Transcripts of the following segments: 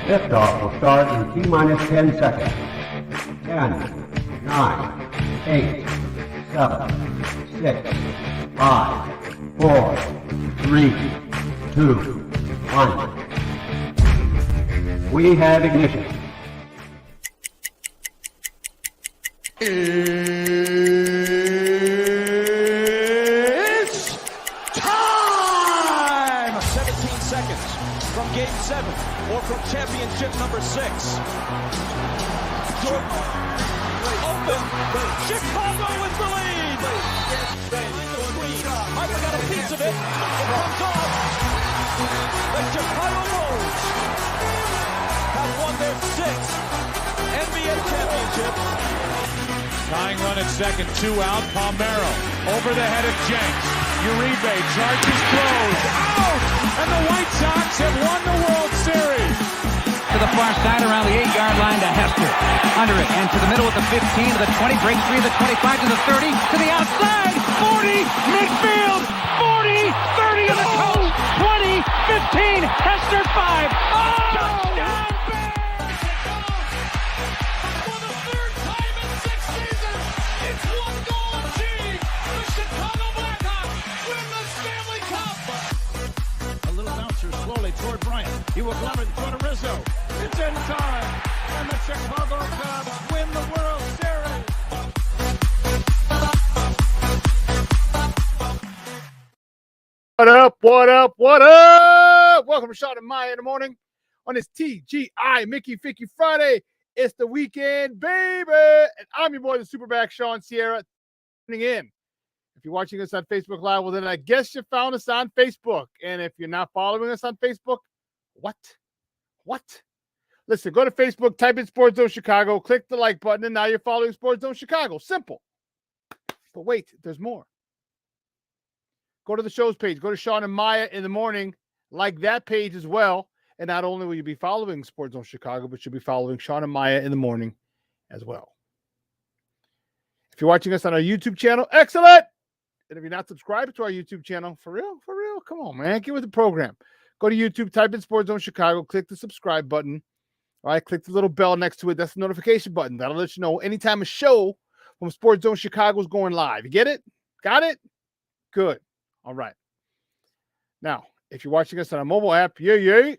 Liftoff will start in T-minus 10 seconds. 10, 9, 8, 7, 6, 5, 4, 3, 2, 1. We have ignition. It's time! 17 seconds from Game 7 or from championship number 6. Jordan open. Chicago with the lead. Michael got a piece of it. It comes off. The Chicago Bulls have won their 6th NBA championship. Tying run at second, 2 out. Palmero over the head of Jenks. Uribe charges, throws, out! And the White Sox have won the World Series. To the far side around the 8-yard line to Hester. Under it and to the middle at the 15, to the 20, breaks free to the 25, to the 30, to the outside, 40, midfield, 40, 30 in the coast, 20, 15, Hester 5. Oh! Touchdown! Toward Bryant. He will glove it toward Rizzo. It's in time. And the Chicago Cubs win the World Series. What up? What up? What up? Welcome to Shawn and Maya in the morning on this TGI Mickey Ficky Friday. It's the weekend, baby. And I'm your boy, the SuperBack, Shawn Sierra, tuning in. If you're watching us on Facebook Live, well, then I guess you found us on Facebook. And if you're not following us on Facebook, what? Listen, go to Facebook, type in Sports Zone Chicago, click the like button, and now you're following Sports Zone Chicago. Simple. But wait, there's more. Go to the show's page. Go to Shawn and Maya in the morning. Like that page as well. And not only will you be following Sports Zone Chicago, but you'll be following Shawn and Maya in the morning as well. If you're watching us on our YouTube channel, excellent. And if you're not subscribed to our YouTube channel, for real, come on, man. Get with the program. Go to YouTube, type in Sports Zone Chicago, click the subscribe button. All right, click the little bell next to it. That's the notification button. That'll let you know anytime a show from Sports Zone Chicago is going live. You get it? Got it? Good. All right. Now, if you're watching us on a mobile app, yay.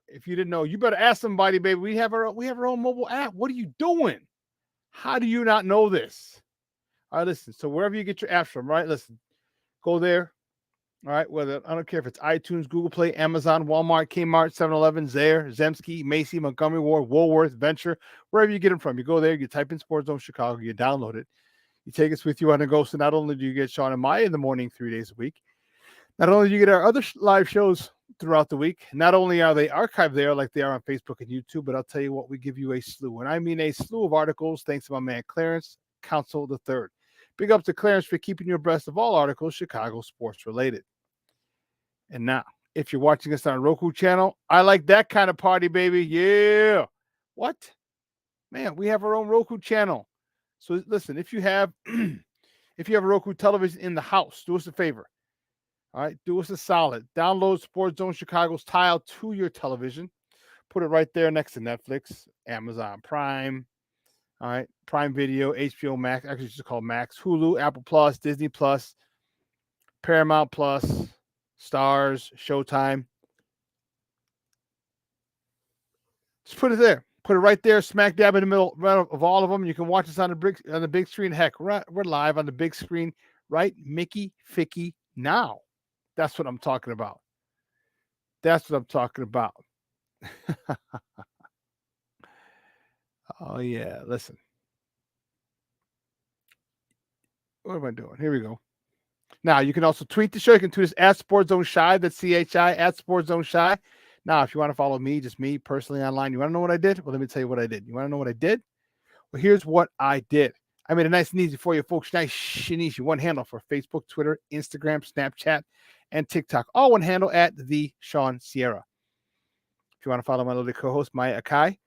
If you didn't know, you better ask somebody, baby. We have our own mobile app. What are you doing? How do you not know this? All right, listen. So wherever you get your apps from, right? Listen, go there. All right, whether I don't care if it's iTunes, Google Play, Amazon, Walmart, Kmart, 7-Eleven, Zayre, Zemsky, Macy, Montgomery Ward, Woolworth, Venture, wherever you get them from. You go there, you type in Sports Zone Chicago, you download it. You take us with you on the go. So not only do you get Shawn and Maya in the morning 3 days a week, not only do you get our other live shows throughout the week, not only are they archived there like they are on Facebook and YouTube, but I'll tell you what, we give you a slew. And I mean a slew of articles thanks to my man Clarence Council III. Big up to Clarence for keeping you abreast of all articles Chicago sports related. And now, if you're watching us on a Roku channel, I like that kind of party, baby. Yeah. What? Man, we have our own Roku channel. So listen, if you have a Roku television in the house, do us a favor. All right, do us a solid. Download Sports Zone Chicago's tile to your television. Put it right there next to Netflix, Amazon Prime, all right, Prime Video, HBO Max, actually it's just called Max, Hulu, Apple Plus, Disney Plus, Paramount Plus, Stars, Showtime. Just put it there. Put it right there, smack dab in the middle of all of them. You can watch us on the big screen. Heck, we're live on the big screen, right? Mickey Ficky now. That's what I'm talking about. Oh, yeah. Listen. What am I doing? Here we go. Now, you can also tweet the show. You can tweet us at Sports Zone Shy. That's CHI at Sports Zone Shy. Now, if you want to follow me, just me personally online, you want to know what I did? Well, let me tell you what I did. You want to know what I did? Well, here's what I did. I made it nice and easy for you folks. Nice and easy. One handle for Facebook, Twitter, Instagram, Snapchat, and TikTok. All one handle at the Shawn Sierra. If you want to follow my little co-host, Maya Akai,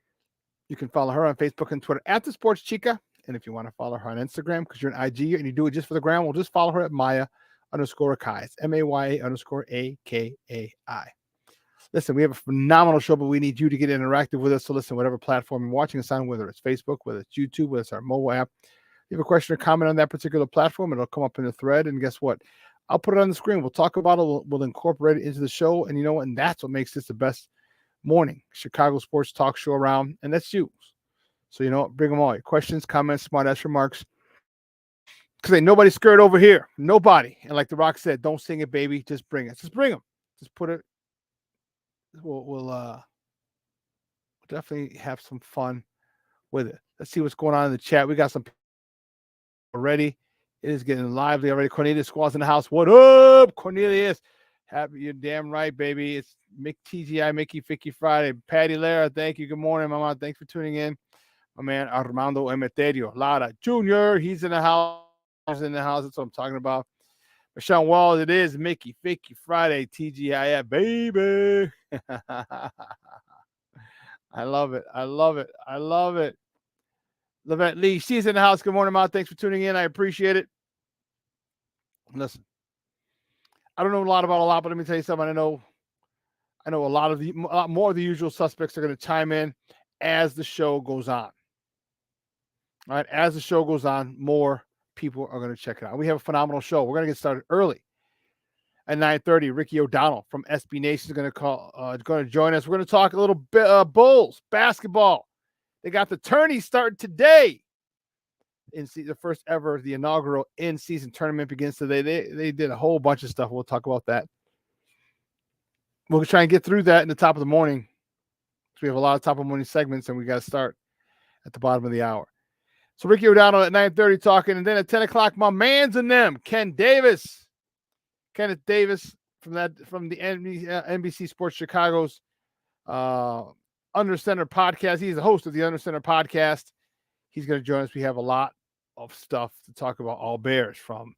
you can follow her on Facebook and Twitter at the Sports Chica. And if you want to follow her on Instagram because you're an IG and you do it just for the gram, we'll just follow her at Maya_Akai. It's MAYA_AKAI. Listen, we have a phenomenal show, but we need you to get interactive with us. So listen, whatever platform you're watching us on, whether it's Facebook, whether it's YouTube, whether it's our mobile app, if you have a question or comment on that particular platform, it'll come up in the thread. And guess what? I'll put it on the screen. We'll talk about it. We'll incorporate it into the show. And you know what? And that's what makes this the best morning Chicago sports talk show around. And that's you. So, you know what? Bring them all. Your questions, comments, smart-ass remarks. Because ain't nobody scared over here. Nobody. And like The Rock said, don't sing it, baby. Just bring it. Just bring them. Just put it. We'll definitely have some fun with it. Let's see what's going on in the chat. We got some people already. It is getting lively already. Cornelius Squaw's in the house. What up, Cornelius? Happy, you're damn right, baby. It's TGI Mickey Ficky Friday. Patty Lara, thank you. Good morning, Mama. Thanks for tuning in. My man Armando Emeterio Lara Jr. He's in the house. That's what I'm talking about. Shawn Walls, it is Mickey Ficky Friday. TGI, baby. I love it. I love it. I love it. Levette Lee, she's in the house. Good morning, Ma. Thanks for tuning in. I appreciate it. Listen, I don't know a lot about a lot, but let me tell you something. I know a lot more of the usual suspects are going to chime in as the show goes on. All right, as the show goes on, more people are going to check it out. We have a phenomenal show. We're going to get started early at 9:30. Ricky O'Donnell from SB Nation is going to join us. We're going to talk a little bit Bulls basketball. They got the tourney starting today. The first ever, the inaugural in-season tournament begins today. They did a whole bunch of stuff. We'll talk about that. We'll try and get through that in the top of the morning. We have a lot of top of the morning segments, and we got to start at the bottom of the hour. So Ricky O'Donnell at 9:30 talking, and then at 10 o'clock, my man's in them, Kenneth Davis from the NBC Sports Chicago's Under Center podcast. He's the host of the Under Center podcast. He's going to join us. We have a lot of stuff to talk about, all Bears, from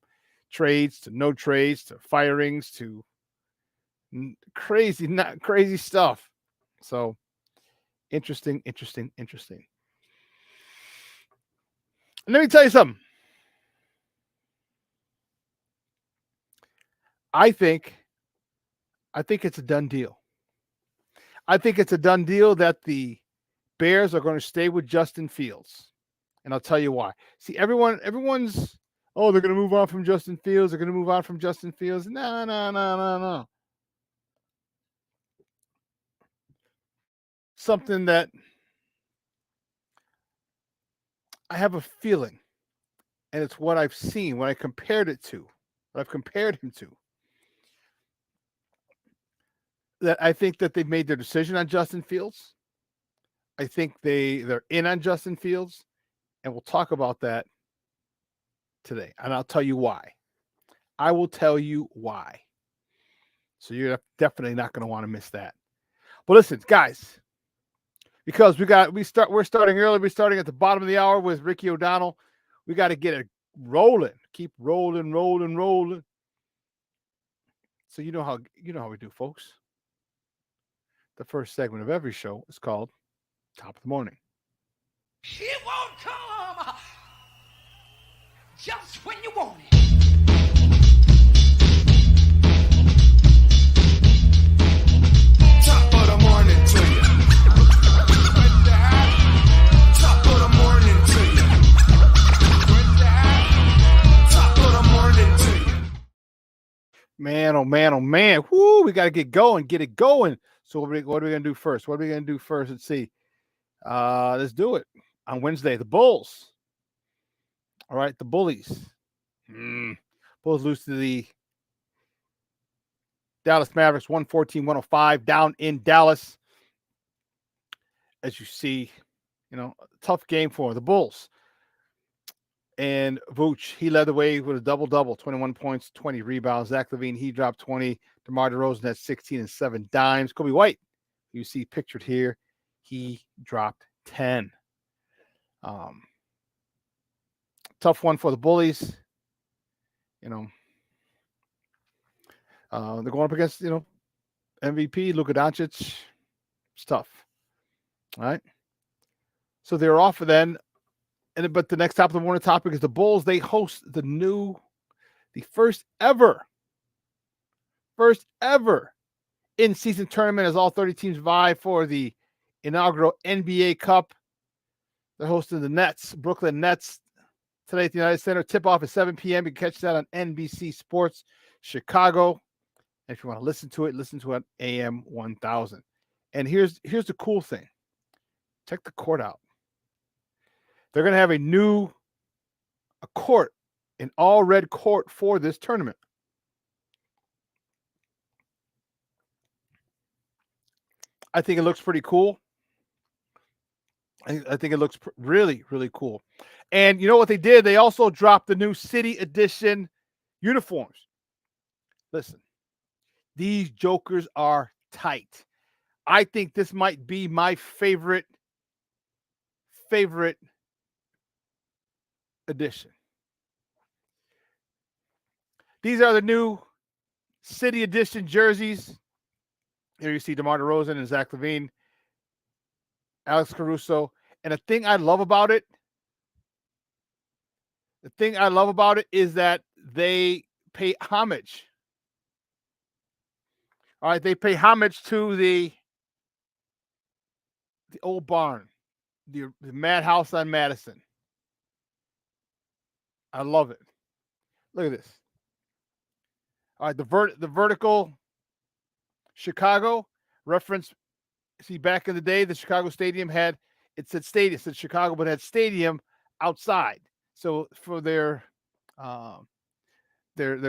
trades to no trades to firings to crazy stuff. So interesting. And let me tell you something. I think it's a done deal. I think it's a done deal that the Bears are going to stay with Justin Fields. And I'll tell you why. See, everyone's, they're going to move on from Justin Fields. They're going to move on from Justin Fields. No. Something that I have a feeling, and it's what I've seen, what I've compared him to, that I think that they've made their decision on Justin Fields. I think they're in on Justin Fields, and we'll talk about that today. And I'll tell you why. I will tell you why. So you're definitely not going to want to miss that. But listen, guys, because we're starting early. We're starting at the bottom of the hour with Ricky O'Donnell. We got to get it rolling. Keep rolling. So you know how we do, folks. The first segment of every show is called Top of the Morning. It won't come just when you want it. Top of the morning to you. Top of the morning to you. Top of the morning to you. Man, oh man. Woo, we got to get it going. So what are we going to do first? Let's see. Let's do it. On Wednesday, the Bulls. All right, the Bullies. Bulls lose to the Dallas Mavericks, 114-105, down in Dallas. As you see, tough game for the Bulls. And Vooch, he led the way with a double-double, 21 points, 20 rebounds. Zach LaVine, he dropped 20. DeMar DeRozan had 16 and 7 dimes. Kobe White, you see pictured here, he dropped 10. Tough one for the Bullies. They're going up against, MVP, Luka Doncic. It's tough. All right. So they're off then. But the next top of the morning topic is the Bulls. They host the first ever in-season tournament as all 30 teams vie for the inaugural NBA Cup. They're hosting the Nets, Brooklyn Nets, today at the United Center. Tip-off at 7 p.m. You can catch that on NBC Sports Chicago. And if you want to listen to it on AM 1000. And here's the cool thing. Check the court out. They're going to have a court, an all-red court for this tournament. I think it looks pretty cool. I think it looks really, really cool. And you know what they did? They also dropped the new City Edition uniforms. Listen, these jokers are tight. I think this might be my favorite edition. These are the new City Edition jerseys. Here you see DeMar DeRozan and Zach LaVine, Alex Caruso. And the thing I love about it is that they pay homage. All right, they pay homage to the old barn, the Madhouse on Madison. I love it. Look at this. All right, the vertical Chicago reference. See, back in the day, the Chicago Stadium said stadium, it said Chicago, but it had stadium outside. So for their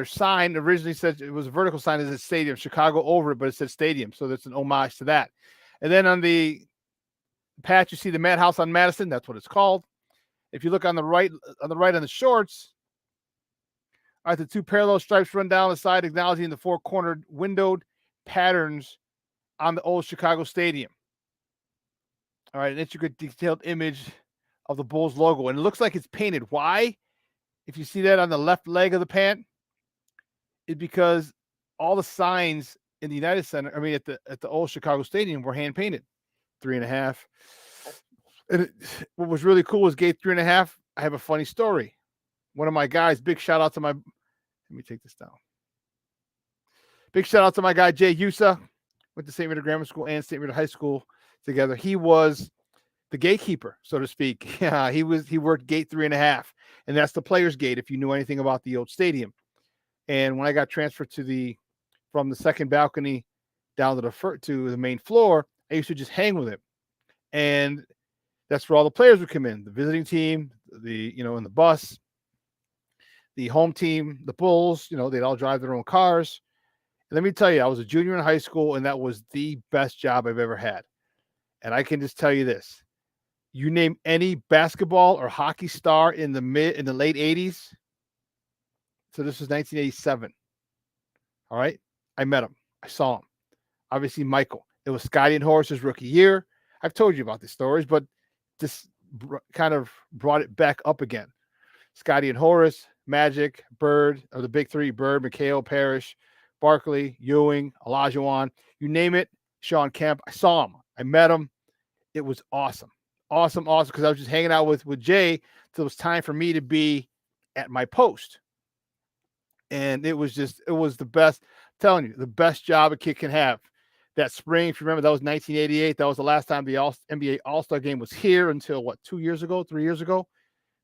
sign originally said it was a vertical sign, it said stadium, Chicago over it, but it said stadium. So that's an homage to that. And then on the patch, you see the Madhouse on Madison. That's what it's called. If you look on the right on the shorts, all right, the two parallel stripes run down the side, acknowledging the four-cornered windowed patterns on the old Chicago Stadium. All right, an intricate, detailed image of the Bulls logo, and it looks like it's painted. Why? If you see that on the left leg of the pant, it's because all the signs in the United Center, at the old Chicago Stadium, were hand painted. 3.5. And what was really cool was gate 3.5. I have a funny story. One of my guys, big shout out to let me take this down. Big shout out to my guy, Jay Yusa. Went to St. Rita Grammar School and St. Rita High School together. He was the gatekeeper, so to speak. Yeah, he worked gate 3.5, and that's the players' gate if you knew anything about the old stadium. And when I got transferred from the second balcony down to the main floor, I used to just hang with him. And that's where all the players would come in. The visiting team, in the bus, the home team, the Bulls, they'd all drive their own cars. And let me tell you, I was a junior in high school, and that was the best job I've ever had. And I can just tell you this. You name any basketball or hockey star in the late 80s. So this was 1987. All right. I met him. I saw him. Obviously, Michael. It was Scotty and Horace's rookie year. I've told you about these stories, but this kind of brought it back up again. Scotty and Horace, Magic, Bird, or the big three, Bird, McHale, Parrish, Barkley, Ewing, Olajuwon, you name it, Shawn Kemp. I saw him. I met him. It was awesome. Awesome, because I was just hanging out with Jay till it was time for me to be at my post. And it was the best. I'm telling you, the best job a kid can have. That spring, if you remember, that was 1988. That was the last time the NBA All-Star game was here until 3 years ago.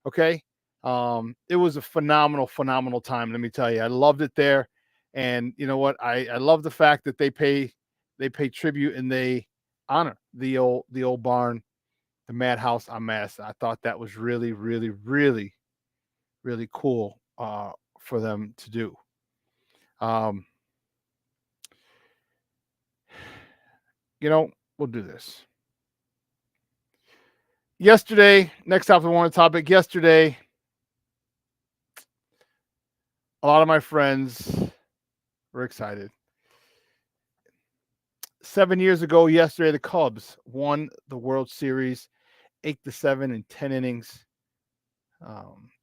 Okay. It was a phenomenal time. Let me tell you, I loved it there. And you know what? I love the fact that they pay tribute and they honor the old barn, the Madhouse on Madison. I thought that was really, really, really, really cool for them to do. We'll do this. Yesterday, next off the one topic, yesterday, a lot of my friends were excited. 7 years ago yesterday, the Cubs won the World Series 8-7 in 10 innings,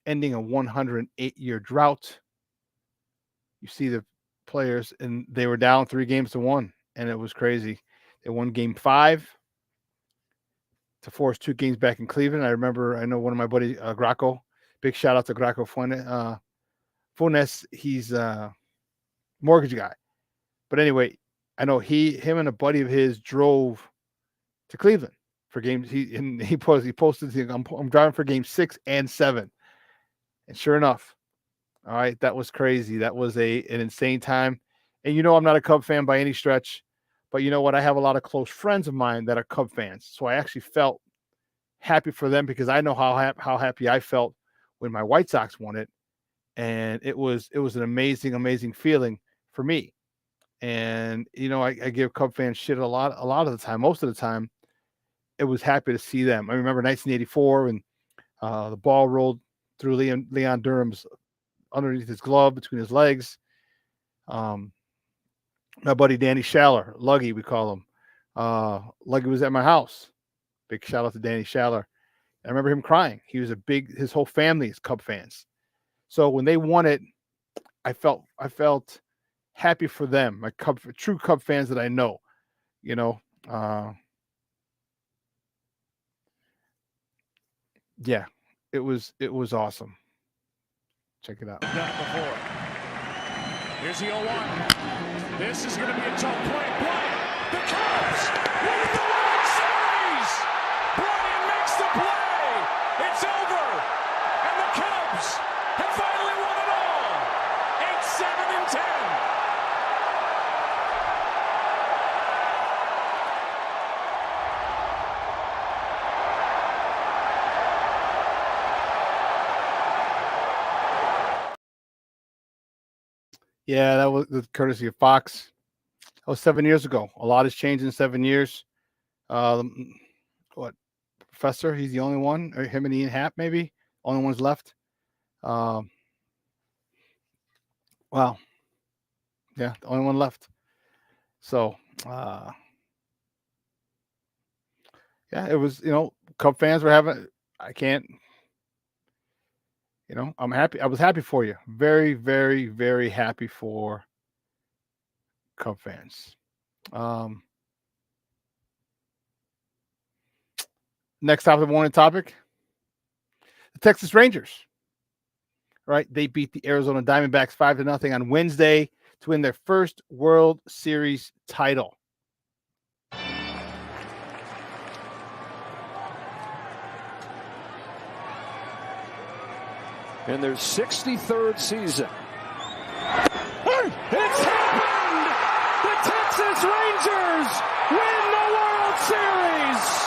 ending a 108-year drought. You see the players, and they were down 3-1, and it was crazy. They won Game 5 to force 2 games back in Cleveland. I know one of my buddies, Graco. Big shout out to Graco Funes. He's a mortgage guy. But anyway, I know him and a buddy of his drove to Cleveland for games. He posted, I'm driving for game 6 and 7. And sure enough, all right, that was crazy. That was an insane time. And I'm not a Cub fan by any stretch, but you know what? I have a lot of close friends of mine that are Cub fans. So I actually felt happy for them because I know how happy I felt when my White Sox won it. And it was an amazing feeling for me. And I give Cub fans shit a lot of the time. Most of the time, it was happy to see them. I remember 1984 when the ball rolled through Leon Durham's underneath his glove between his legs. My buddy Danny Schaller, Luggy, we call him. Luggy was at my house. Big shout out to Danny Schaller. I remember him crying. He was his whole family is Cub fans. So when they won it, I felt happy for them, my true Cub fans that I know. Yeah, it was awesome. Check it out. Done it before. Here's the 0-1. This is going to be a tough play. Bryant, the Cubs win the World Series. Bryant makes the play. It's over. And the Cubs have finally won it all. 8-7-10. Yeah, that was the courtesy of Fox. That was 7 years ago. A lot has changed in 7 years. Professor? He's the only one. Or him and Ian Happ, maybe only ones left. Wow. Yeah, the only one left. So, yeah, it was. Cub fans were having. I can't. I'm happy. I was happy for you. Very, very, very happy for Cub fans. Next top of the morning topic. The Texas Rangers. Right? They beat the Arizona Diamondbacks 5-0 on Wednesday to win their first World Series title. In their 63rd season. It's happened! The Texas Rangers win the World Series!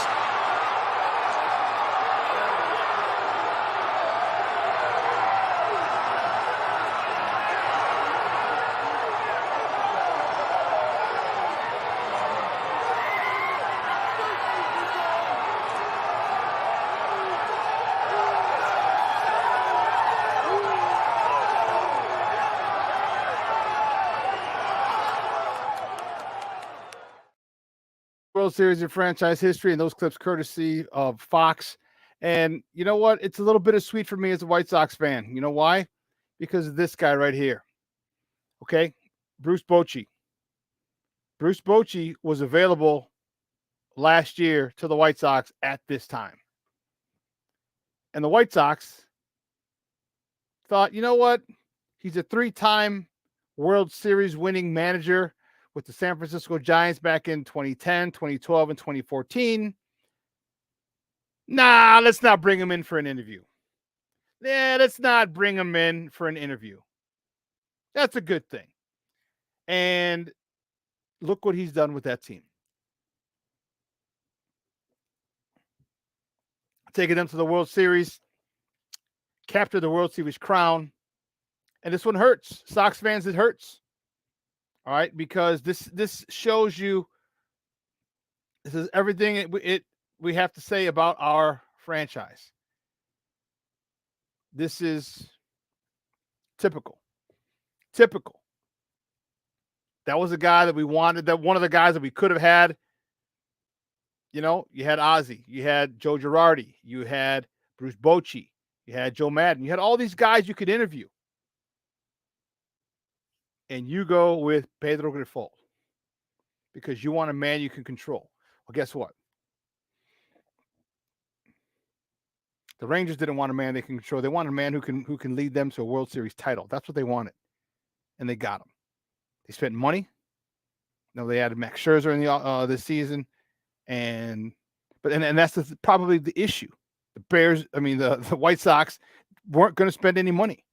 World Series in franchise history, and those clips courtesy of Fox. And you know what? It's a little bittersweet for me as a White Sox fan. You know why? Because of this guy right here. Okay? Bruce Bochy. Bruce Bochy was available last year to the White Sox at this time. And the White Sox thought, you know what? He's a 3-time World Series winning manager with the San Francisco Giants back in 2010, 2012, and 2014. Nah, let's not bring him in for an interview. Yeah, let's not bring him in for an interview. That's a good thing. And look what he's done with that team. Taking them to the World Series, captured the World Series crown. And this one hurts. Sox fans, it hurts. All right, because this shows you, this is everything we have to say about our franchise. This is typical. That was a guy that we wanted, that one of the guys that we could have had. You had Ozzie, you had Joe Girardi, you had Bruce Bochy, you had Joe Madden, you had all these guys you could interview. And you go with Pedro Grifol because you want a man you can control. Well, guess what? The Rangers didn't want a man they can control. They wanted a man who can lead them to a World Series title. That's what they wanted. And they got him. They spent money. No, they added Max Scherzer in the this season, but that's probably the issue. The Bears, the White Sox weren't going to spend any money.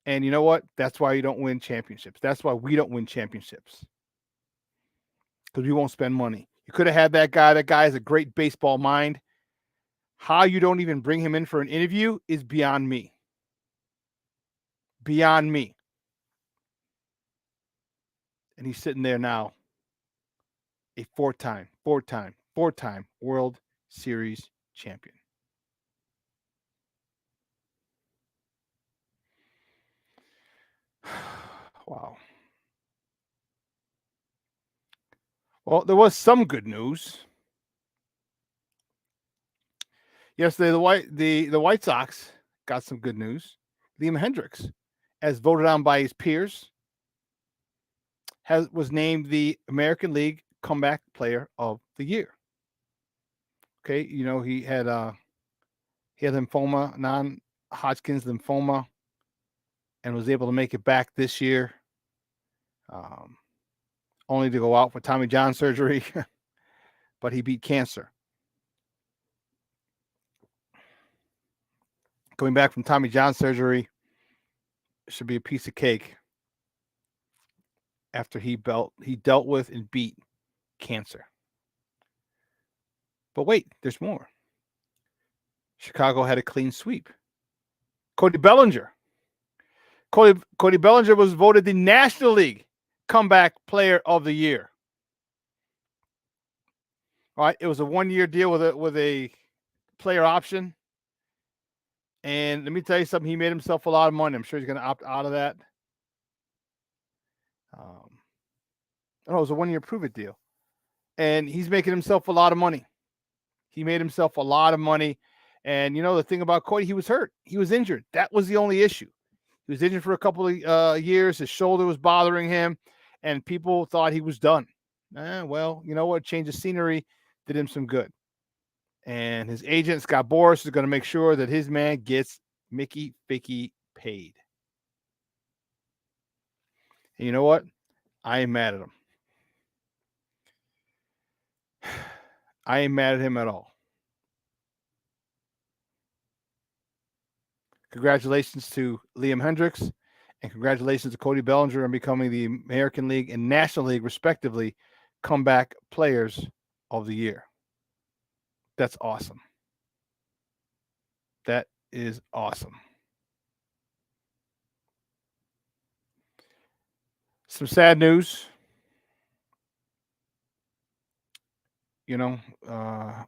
And you know what? That's why you don't win championships. That's why we don't win championships. Because we won't spend money. You could have had that guy. That guy has a great baseball mind. How you don't even bring him in for an interview is beyond me. Beyond me. And he's sitting there now, a four-time World Series champion. Wow. Well, there was some good news. Yesterday, the White Sox got some good news. Liam Hendricks, as voted on by his peers, was named the American League Comeback Player of the Year. Okay, he had lymphoma, non-Hodgkin's lymphoma, and was able to make it back this year. Only to go out for Tommy John surgery, but he beat cancer. Going back from Tommy John surgery should be a piece of cake after he dealt with and beat cancer. But wait, there's more. Chicago had a clean sweep. Cody Bellinger was voted the National League Comeback Player of the Year. All right, it was a 1-year deal with a player option. And let me tell you something, he made himself a lot of money. I'm sure he's going to opt out of that. It was a 1-year prove-it deal. And he's making himself a lot of money. He made himself a lot of money. And, the thing about Cody, he was hurt. He was injured. That was the only issue. He was injured for a couple of years. His shoulder was bothering him. And people thought he was done. Well, you know what? Change of scenery did him some good. And his agent, Scott Boras, is going to make sure that his man gets Mickey Ficky paid. And you know what? I ain't mad at him. I ain't mad at him at all. Congratulations to Liam Hendricks, and congratulations to Cody Bellinger on becoming the American League and National League, respectively, Comeback Players of the Year. That's awesome. That is awesome. Some sad news.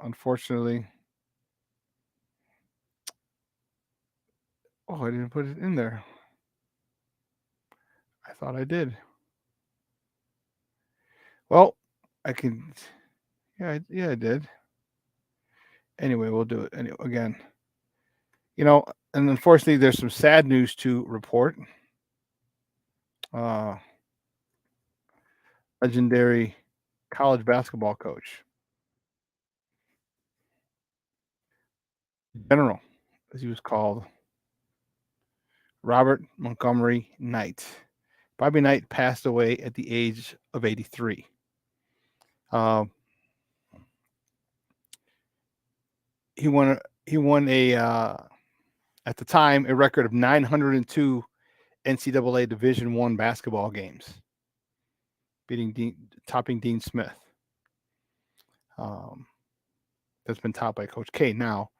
Unfortunately. Oh, I didn't put it in there. I thought I did. Well, I can. Yeah, I did. Anyway, we'll do it again. And unfortunately, there's some sad news to report. Legendary college basketball coach, General, as he was called, Robert Montgomery Knight. Bobby Knight passed away at the age of 83. He won at the time a record of 902 NCAA Division I basketball games, topping Dean Smith. That's been topped by Coach K now,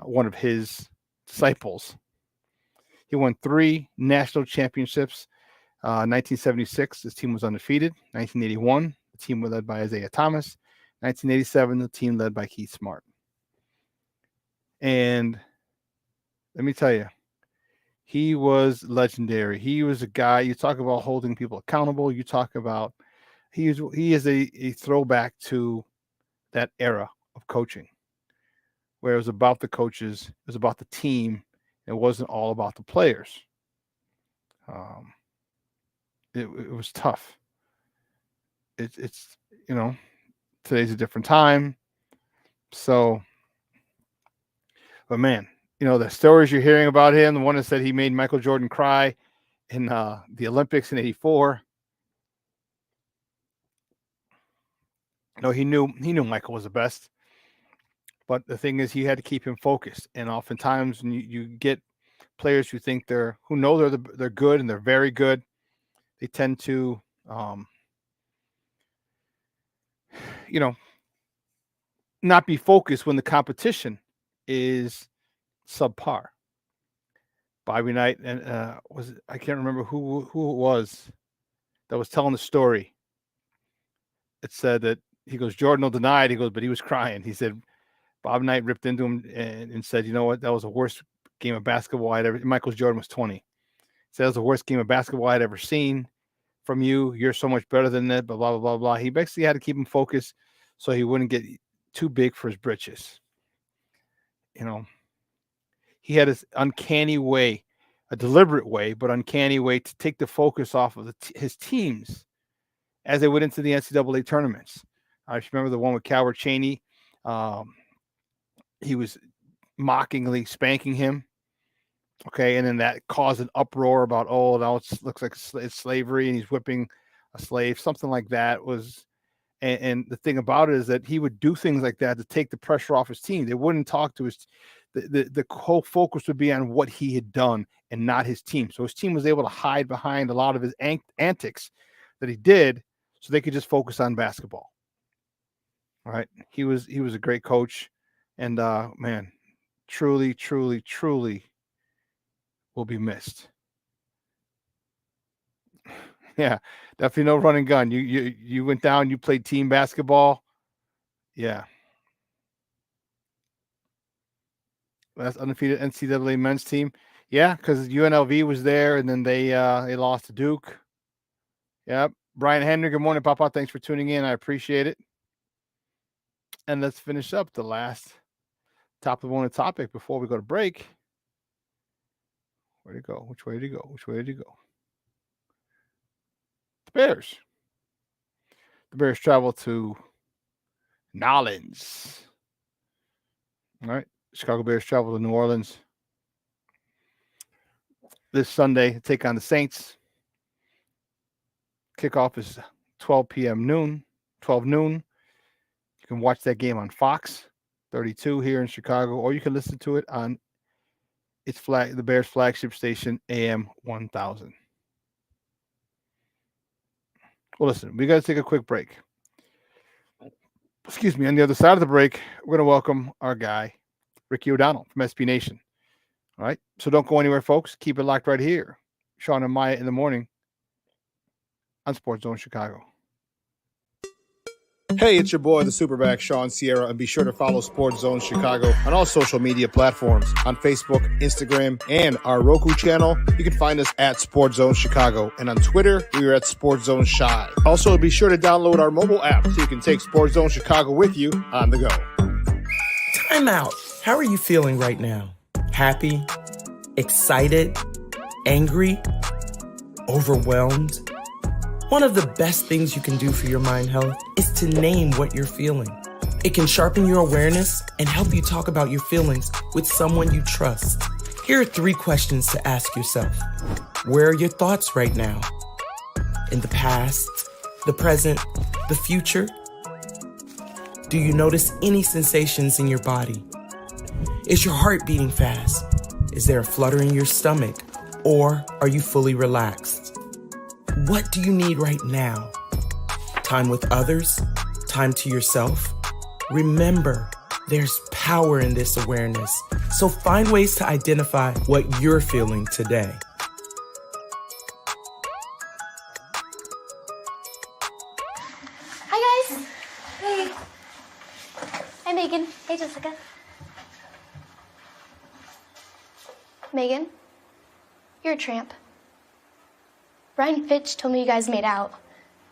one of his disciples. He won 3 national championships. 1976, his team was undefeated. 1981, the team was led by Isaiah Thomas. 1987, the team led by Keith Smart. And let me tell you, he was legendary. He was a guy, you talk about holding people accountable. You talk about, he is a throwback to that era of coaching, where it was about the coaches, it was about the team. It wasn't all about the players. It was tough. It's today's a different time. So, but man, the stories you're hearing about him, the one that said he made Michael Jordan cry in the Olympics in '84. No, he knew Michael was the best. But the thing is, he had to keep him focused. And oftentimes, when you get players who think who know they're good and they're very good, they tend to, you know, not be focused when the competition is subpar. Bobby Knight and I can't remember who it was that was telling the story. It said that he goes, Jordan will deny it. He goes, but he was crying. He said Bob Knight ripped into him and said, you know what, that was the worst game of basketball I'd ever. Michael Jordan was 20. He said that was the worst game of basketball I'd ever seen from you. You're so much better than that. Blah blah blah blah. He basically had to keep him focused so he wouldn't get too big for his britches. You know, he had this uncanny way, a deliberate way, but uncanny way to take the focus off of his teams as they went into the NCAA tournaments. I just remember the one with Calvert Chaney. He was mockingly spanking him. Okay, and then that caused an uproar about, oh, now it looks like it's slavery and he's whipping a slave, something like that was. And the thing about it is that he would do things like that to take the pressure off his team. They wouldn't talk to the whole focus would be on what he had done and not his team. So his team was able to hide behind a lot of his antics that he did so they could just focus on basketball. All right. He was a great coach. And man, truly, truly, truly will be missed. Yeah, definitely no run and gun. You went down, you played team basketball. Yeah. That's undefeated NCAA men's team. Yeah, because UNLV was there and then they lost to Duke. Yep. Brian Henry, good morning, Papa. Thanks for tuning in. I appreciate it. And let's finish up the last top of the morning topic before we go to break. Where'd it go? Which way did it go? Which way did it go? The Bears. The Bears travel to Nolens. All right. Chicago Bears travel to New Orleans this Sunday to take on the Saints. Kickoff is 12 noon. You can watch that game on Fox 32 here in Chicago, or you can listen to it on the Bears flagship station, AM 1000. Well, listen, we got to take a quick break. Excuse me. On the other side of the break, we're going to welcome our guy, Ricky O'Donnell from SB Nation. All right. So don't go anywhere, folks. Keep it locked right here. Shawn and Maya in the morning on Sports Zone Chicago. Hey, it's your boy, the SuperBack, Shawn Sierra, and be sure to follow Sports Zone Chicago on all social media platforms, on Facebook, Instagram, and our Roku channel. You can find us at Sports Zone Chicago, and on Twitter, we are at Sports Zone Shy. Also, be sure to download our mobile app so you can take Sports Zone Chicago with you on the go. Time out. How are you feeling right now? Happy? Excited? Angry? Overwhelmed? One of the best things you can do for your mind health is to name what you're feeling. It can sharpen your awareness and help you talk about your feelings with someone you trust. Here are 3 questions to ask yourself. Where are your thoughts right now? In the past, the present, the future? Do you notice any sensations in your body? Is your heart beating fast? Is there a flutter in your stomach? Or are you fully relaxed? What do you need right now? Time with others? Time to yourself? Remember, there's power in this awareness. So find ways to identify what you're feeling today. Hi, guys. Hey. Hi, Megan. Hey, Jessica. Megan, you're a tramp. Brian Fitch told me you guys made out.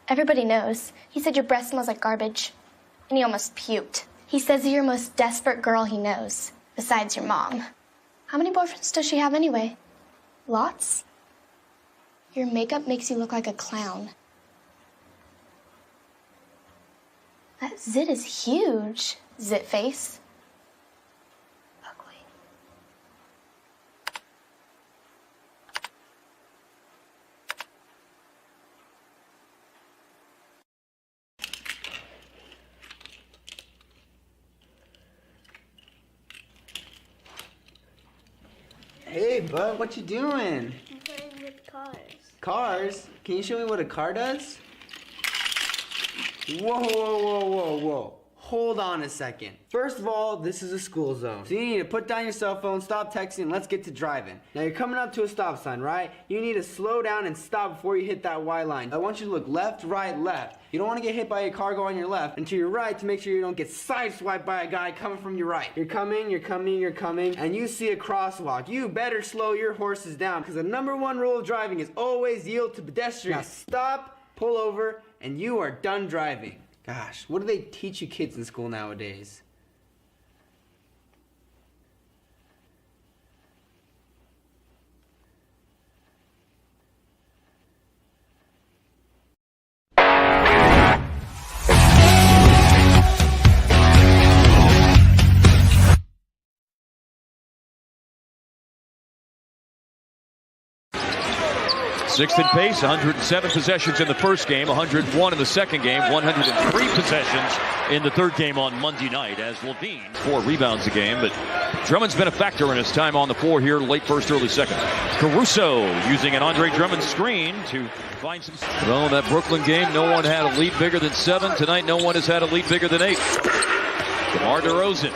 Everybody knows. He said your breath smells like garbage. And he almost puked. He says you're the most desperate girl he knows, besides your mom. How many boyfriends does she have anyway? Lots? Your makeup makes you look like a clown. That zit is huge, zit face. Ugly. Hey, bud, what you doing? I'm playing with cars. Cars? Can you show me what a car does? Whoa, whoa, whoa, whoa, whoa. Hold on a second. First of all, this is a school zone. So you need to put down your cell phone, stop texting, and let's get to driving. Now you're coming up to a stop sign, right? You need to slow down and stop before you hit that Y line. I want you to look left, right, left. You don't want to get hit by a car going on your left and to your right to make sure you don't get sideswiped by a guy coming from your right. You're coming, and you see a crosswalk. You better slow your horses down because the #1 rule of driving is always yield to pedestrians. Now stop, pull over, and you are done driving. Gosh, what do they teach you kids in school nowadays? Sixth in pace, 107 possessions in the first game, 101 in the second game, 103 possessions in the third game on Monday night as Levine 4 rebounds a game. But Drummond's been a factor in his time on the floor here, late first, early second. Caruso using an Andre Drummond screen to find some. Well, that Brooklyn game, no one had a lead bigger than 7. Tonight, no one has had a lead bigger than 8. DeMar DeRozan.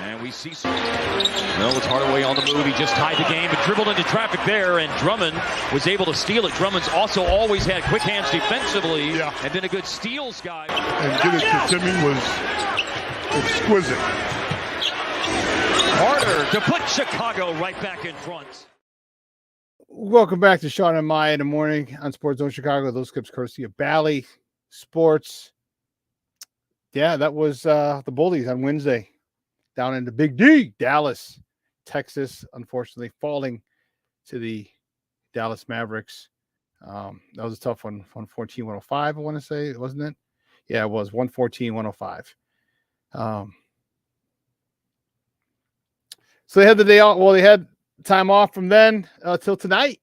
And we see some. Well, it's Hardaway on the move. He just tied the game and dribbled into traffic there, and Drummond was able to steal it. Drummond's also always had quick hands defensively and been a good steals guy. And get it to Timmy was exquisite. Harder to put Chicago right back in front. Welcome back to Shawn and Maya in the morning on Sports Zone Chicago. Those clips courtesy of Bally Sports. Yeah, that was the Bullies on Wednesday down in the Big D, Dallas, Texas, unfortunately falling to the Dallas Mavericks. That was a tough one, 114-105, I want to say, wasn't it? Yeah, it was 114-105. So they had the day off. Well, they had time off from then till tonight.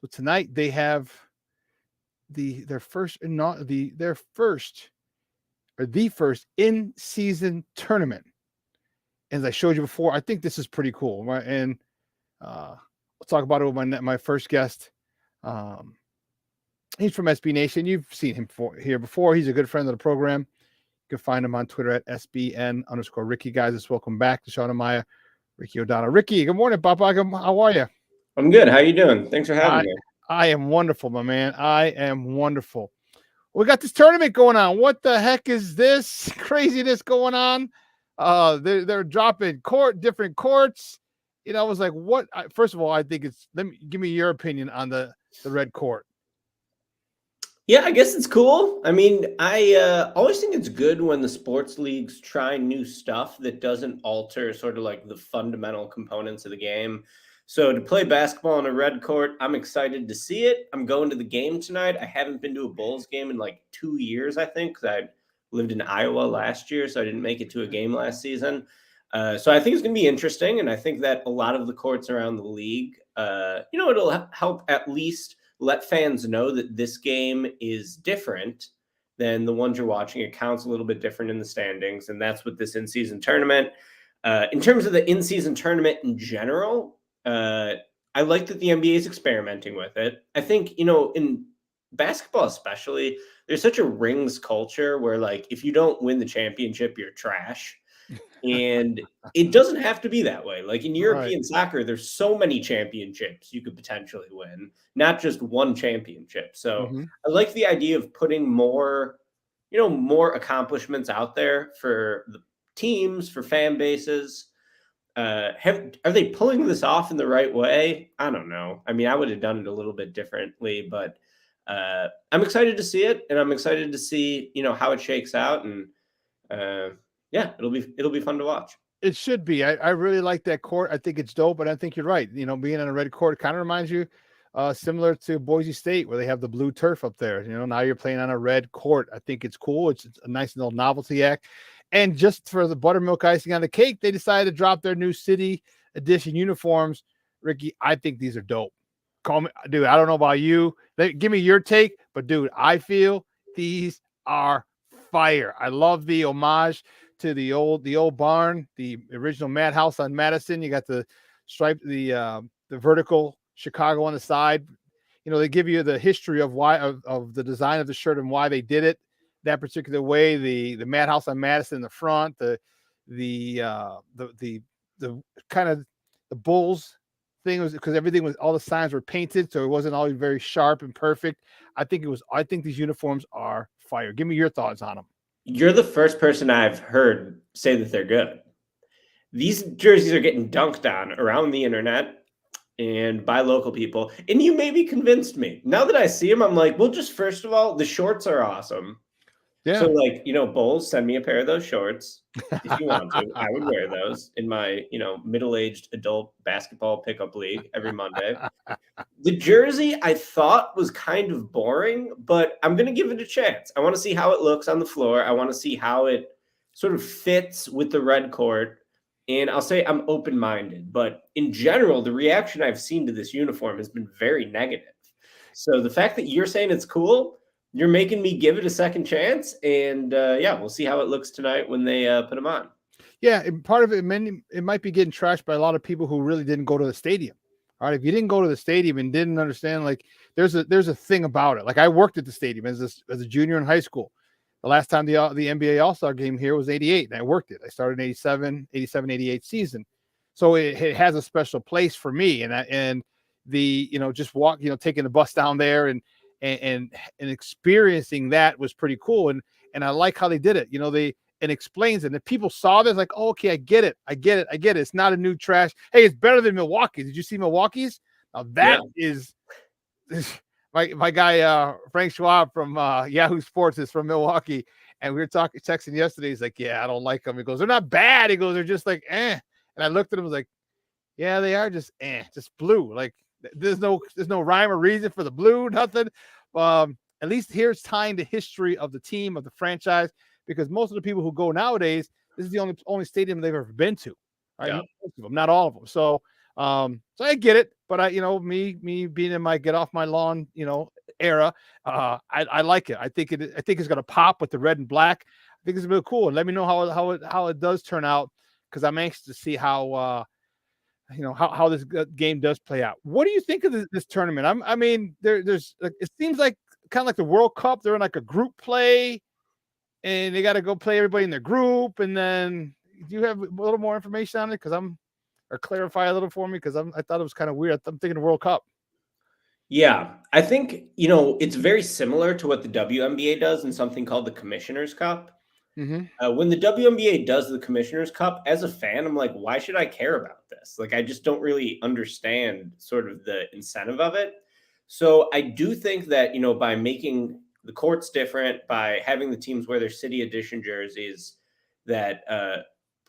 So tonight they have the first in-season tournament. As I showed you before, I think this is pretty cool, right? And we'll talk about it with my first guest. He's from SB Nation. You've seen him here before. He's a good friend of the program. You can find him on Twitter at SBN_Ricky. Guys, let's welcome back to Shawn and Maya, Ricky O'Donnell. Ricky, good morning, Papa. How are you? I'm good. How you doing? Thanks for having me. I am wonderful, my man. I am wonderful. We got this tournament going on. What the heck is this craziness going on? They're dropping different courts. You know, I was like, what? First of all, I think give me your opinion on the red court. Yeah, I guess it's cool. I mean, I always think it's good when the sports leagues try new stuff that doesn't alter sort of like the fundamental components of the game. So to play basketball on a red court, I'm excited to see it. I'm going to the game tonight. I haven't been to a Bulls game in like 2 years, I think, because I lived in Iowa last year, so I didn't make it to a game last season. So I think it's going to be interesting, and I think that a lot of the courts around the league, it'll help at least let fans know that this game is different than the ones you're watching. It counts a little bit different in the standings, and that's what this in-season tournament. In terms of the in-season tournament in general, I like that the NBA is experimenting with it. I think, in basketball especially, there's such a rings culture where, like, if you don't win the championship, you're trash. And it doesn't have to be that way. Like in European soccer, there's so many championships you could potentially win, not just one championship. So I like the idea of putting more accomplishments out there for the teams, for fan bases. Are they pulling this off in the right way? I don't know. I mean, I would have done it a little bit differently, but I'm excited to see it, and I'm excited to see, how it shakes out. And yeah, it'll be fun to watch. It should be. I really like that court. I think it's dope, but I think you're right. Being on a red court kind of reminds you similar to Boise State, where they have the blue turf up there. Now you're playing on a red court. I think it's cool. It's a nice little novelty act. And just for the buttermilk icing on the cake, they decided to drop their new city edition uniforms. Ricky, I think these are dope. Call me, dude. I don't know about you. Give me your take, but dude, I feel these are fire. I love the homage to the old barn, the original madhouse on Madison. You got the stripe, the vertical Chicago on the side. You know, they give you the history of why of the design of the shirt and why they did it that particular way. The Madhouse on Madison in the front, the kind of the Bulls thing was because everything was, all the signs were painted, so it wasn't always very sharp and perfect. I think these uniforms are fire. Give me your thoughts on them. You're the first person I've heard say that they're good. These jerseys are getting dunked on around the internet and by local people, and you maybe convinced me. Now that I see them, I'm like, well, just first of all, the shorts are awesome. Yeah. So, like, you know, Bulls, send me a pair of those shorts if you want to. I would wear those in my, you know, middle-aged adult basketball pickup league every Monday. The jersey I thought was kind of boring, but I'm going to give it a chance. I want to see how it looks on the floor. I want to see how it sort of fits with the red court. And I'll say I'm open-minded, but in general, the reaction I've seen to this uniform has been very negative. So the fact that you're saying it's cool, you're making me give it a second chance. And yeah, we'll see how it looks tonight when they put them on. Yeah, and part of it, it might be getting trashed by a lot of people who really didn't go to the stadium. All right, if you didn't go to the stadium and didn't understand, like there's a thing about it. Like I worked at the stadium as a junior in high school. The last time the NBA All-Star game here was 88, and I worked it. I started in 87, 88 season. So it has a special place for me. And the, you know, just taking the bus down there and experiencing that was pretty cool. And I like how they did it. You know, and explains it. And if people saw this, like, oh, okay, I get it. It's not a new trash. Hey, it's better than Milwaukee's. Did you see Milwaukee's? Now that is my guy Frank Schwab from Yahoo Sports is from Milwaukee, and we were texting yesterday. He's like, yeah, I don't like them. He goes, they're not bad. He goes, they're just like And I looked at him, I was like, yeah, they are just just blue. Like there's no rhyme or reason for the blue, nothing. At least here's tying the history of the team, of the franchise, because most of the people who go nowadays, this is the only stadium they've ever been to. Right? Yeah. Most of them, not all of them. So I get it, but me being in my get off my lawn, era, I like it. I think it's going to pop with the red and black. I think it's really cool. And let me know how it does turn out, because I'm anxious to see how this game does play out. What do you think of this tournament? I mean, there's like, it seems like kind of like the World Cup. They're in like a group play, and they got to go play everybody in their group. And then, do you have a little more information on it? Or clarify a little for me, because I thought it was kind of weird. I'm thinking World Cup. Yeah, I think, it's very similar to what the WNBA does in something called the Commissioner's Cup. Mm-hmm. When the WNBA does the Commissioner's Cup, as a fan, I'm like, why should I care about this? Like, I just don't really understand sort of the incentive of it. So I do think that, by making the courts different, by having the teams wear their city edition jerseys, that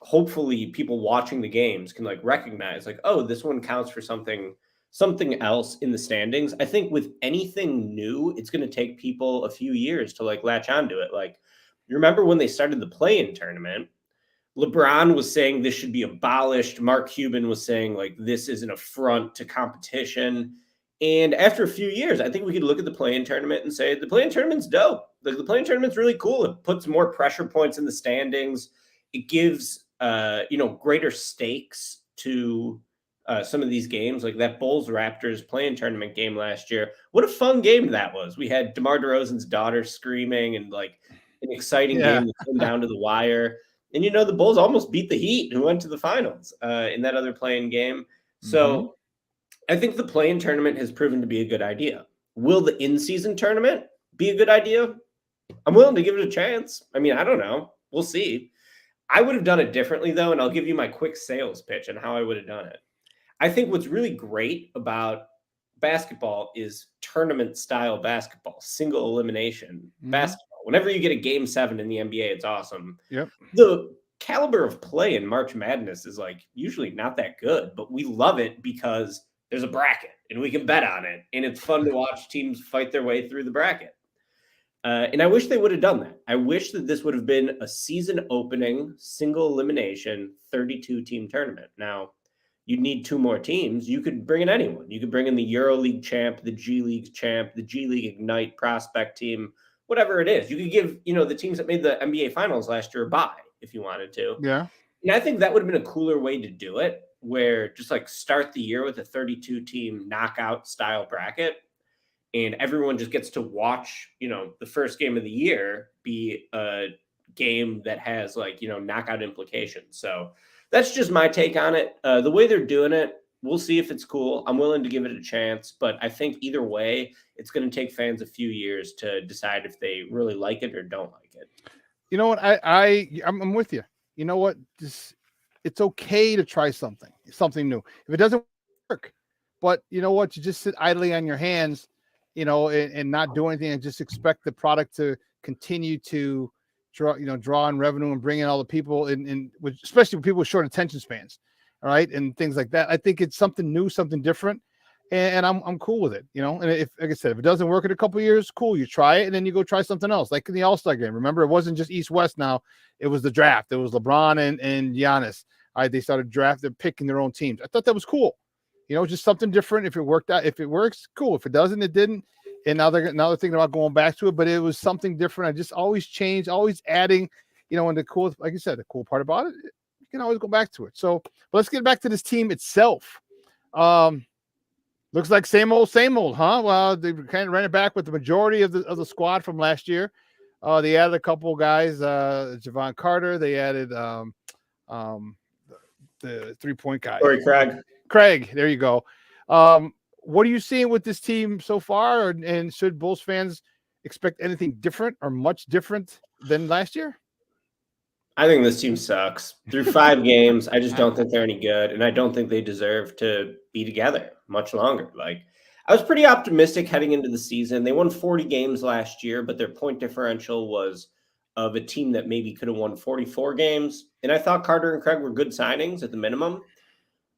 hopefully people watching the games can like recognize, like, oh, this one counts for something else in the standings. I think with anything new, it's going to take people a few years to like latch onto it. Like, you remember when they started the play-in tournament, LeBron was saying this should be abolished. Mark Cuban was saying like this is an affront to competition. And after a few years, I think we could look at the play-in tournament and say the play-in tournament's dope. Like the play-in tournament's really cool. It puts more pressure points in the standings. It gives greater stakes to some of these games, like that Bulls Raptors play-in tournament game last year. What a fun game that was. We had DeMar DeRozan's daughter screaming, and like an exciting game that came down to the wire. And the Bulls almost beat the Heat, who went to the finals in that other play-in game. So I think the play-in tournament has proven to be a good idea. Will the in-season tournament be a good idea? I'm willing to give it a chance. I mean, I don't know. We'll see. I would have done it differently, though, and I'll give you my quick sales pitch on how I would have done it. I think what's really great about basketball is tournament-style basketball, single elimination basketball. Whenever you get a Game 7 in the NBA, it's awesome. Yep. The caliber of play in March Madness is like usually not that good, but we love it because there's a bracket and we can bet on it, and it's fun to watch teams fight their way through the bracket. And I wish they would have done that. I wish that this would have been a season opening, single elimination, 32-team tournament. Now, you'd need 2 more teams. You could bring in anyone. You could bring in the EuroLeague champ, the G League champ, the G League Ignite prospect team, whatever it is. You could give, the teams that made the NBA finals last year a bye if you wanted to. Yeah. And I think that would have been a cooler way to do it, where just like start the year with a 32 team knockout style bracket, and everyone just gets to watch, the first game of the year be a game that has like, knockout implications. So that's just my take on it. The way they're doing it, we'll see if it's cool. I'm willing to give it a chance, but I think either way, it's going to take fans a few years to decide if they really like it or don't like it. You know what? I'm with you. You know what? It's okay to try something new. If it doesn't work, but you know what? You just sit idly on your hands, and not do anything, and just expect the product to continue to draw in revenue and bring in all the people, especially with people with short attention spans, all right, and things like that. I think it's something new, something different, and I'm cool with it, And if, like I said, if it doesn't work in a couple of years, cool, you try it, and then you go try something else, like in the All-Star game. Remember, it wasn't just East-West now; it was the draft. It was LeBron and Giannis. All right, they started drafting, picking their own teams. I thought that was cool. Just something different. If it worked out, if it works, cool. If it doesn't, it didn't. And now they're thinking about going back to it, but it was something different. I just always change, always adding, and the cool, like you said, the cool part about it, you can always go back to it. So but let's get back to this team itself. Looks like same old, huh? Well, they kind of ran it back with the majority of the squad from last year. They added a couple of guys, Javon Carter. They added the 3-point guy. Craig, there you go. What are you seeing with this team so far? And should Bulls fans expect anything different or much different than last year? I think this team sucks. Through 5 games, I just don't think they're any good, and I don't think they deserve to be together much longer. Like, I was pretty optimistic heading into the season. They won 40 games last year, but their point differential was of a team that maybe could have won 44 games. And I thought Carter and Craig were good signings at the minimum.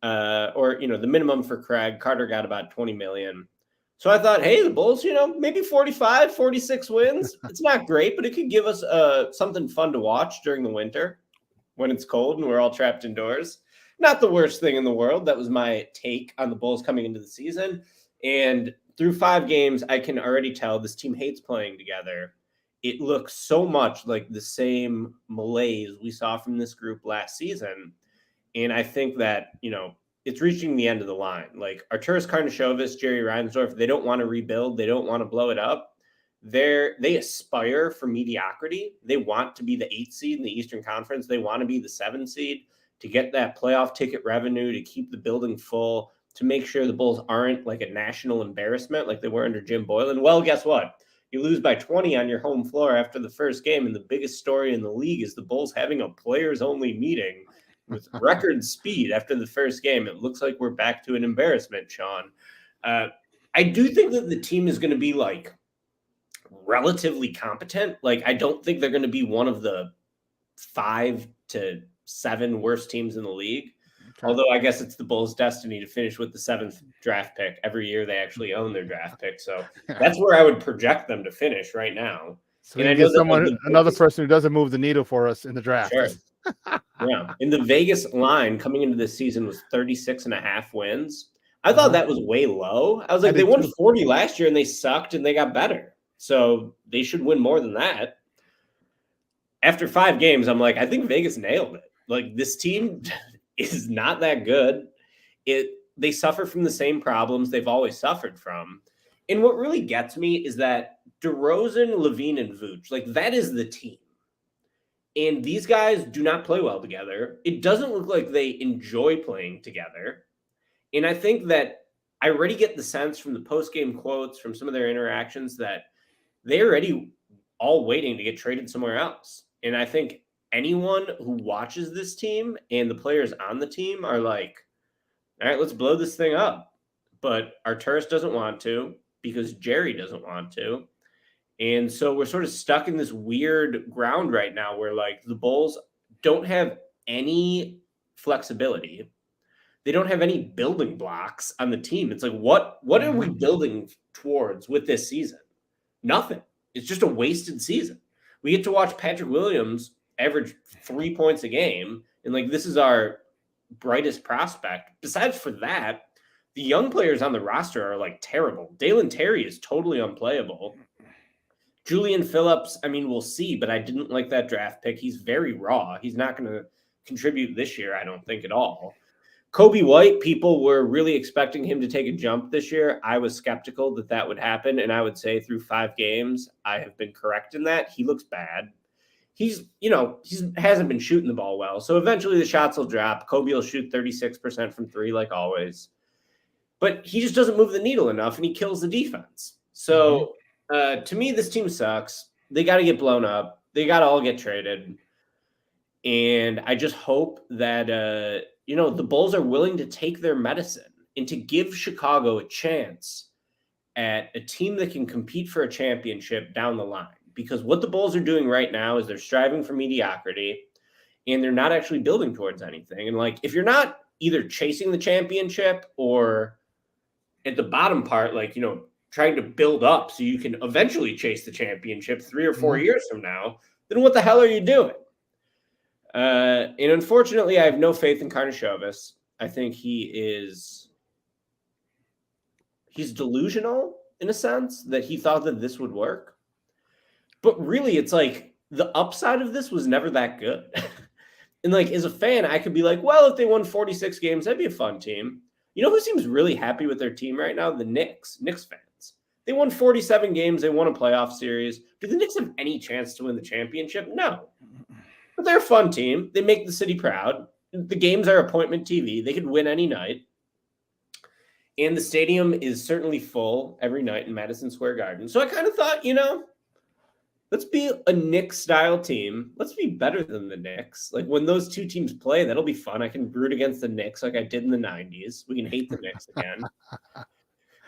The minimum for Craig. Carter got about 20 million. So I thought, hey, the Bulls, maybe 45, 46 wins. It's not great, but it could give us something fun to watch during the winter when it's cold and we're all trapped indoors. Not the worst thing in the world. That was my take on the Bulls coming into the season. And through 5 games, I can already tell this team hates playing together. It looks so much like the same malaise we saw from this group last season. And I think that, it's reaching the end of the line. Like Arturas Karnisovas, Jerry Reinsdorf, they don't want to rebuild. They don't want to blow it up. They aspire for mediocrity. They want to be the 8th seed in the Eastern Conference. They want to be the 7th seed to get that playoff ticket revenue, to keep the building full, to make sure the Bulls aren't like a national embarrassment like they were under Jim Boylan. Well, guess what? You lose by 20 on your home floor after the first game, and the biggest story in the league is the Bulls having a players-only meeting with record speed after the first game. It looks like we're back to an embarrassment, Shawn. I do think that the team is going to be like relatively competent. Like, I don't think they're going to be one of the 5 to 7 worst teams in the league. Okay. Although I guess it's the Bulls' destiny to finish with the 7th draft pick. Every year they actually own their draft pick. So that's where I would project them to finish right now. So and I know another person who doesn't move the needle for us in the draft. Sure. Yeah. And the Vegas line coming into this season was 36.5 wins. I thought that was way low. I was like, they won 40 last year and they sucked and they got better. So they should win more than that. After 5 games, I'm like, I think Vegas nailed it. Like, this team is not that good. They suffer from the same problems they've always suffered from. And what really gets me is that DeRozan, Levine, and Vooch, like, that is the team. And these guys do not play well together. It doesn't look like they enjoy playing together. And I think that I already get the sense from the post-game quotes, from some of their interactions, that they're already all waiting to get traded somewhere else. And I think anyone who watches this team and the players on the team are like, all right, let's blow this thing up. But Arturas doesn't want to because Jerry doesn't want to. And so we're sort of stuck in this weird ground right now where, like, the Bulls don't have any flexibility. They don't have any building blocks on the team. It's like, what are we building towards with this season? Nothing. It's just a wasted season. We get to watch Patrick Williams average 3 points a game, and, like, this is our brightest prospect. Besides for that, the young players on the roster are, like, terrible. Dalen Terry is totally unplayable. Julian Phillips, I mean, we'll see, but I didn't like that draft pick. He's very raw. He's not going to contribute this year, I don't think, at all. Kobe White, people were really expecting him to take a jump this year. I was skeptical that that would happen, and I would say through 5 games, I have been correct in that. He looks bad. He hasn't been shooting the ball well. So eventually the shots will drop. Kobe will shoot 36% from 3 like always. But he just doesn't move the needle enough, and he kills the defense. So to me, this team sucks. They got to get blown up. They got to all get traded. And I just hope that, the Bulls are willing to take their medicine and to give Chicago a chance at a team that can compete for a championship down the line. Because what the Bulls are doing right now is they're striving for mediocrity, and they're not actually building towards anything. And, like, if you're not either chasing the championship or at the bottom part, like, trying to build up so you can eventually chase the championship 3 or 4 years from now, then what the hell are you doing? And unfortunately, I have no faith in Karnisovas. I think he's delusional in a sense that he thought that this would work. But really, it's like the upside of this was never that good. And like, as a fan, I could be like, well, if they won 46 games, that'd be a fun team. You know who seems really happy with their team right now? The Knicks fans. They won 47 games. They won a playoff series. Do the Knicks have any chance to win the championship? No. But they're a fun team. They make the city proud. The games are appointment TV. They could win any night. And the stadium is certainly full every night in Madison Square Garden. So I kind of thought, let's be a Knicks-style team. Let's be better than the Knicks. Like, when those two teams play, that'll be fun. I can root against the Knicks like I did in the 90s. We can hate the Knicks again.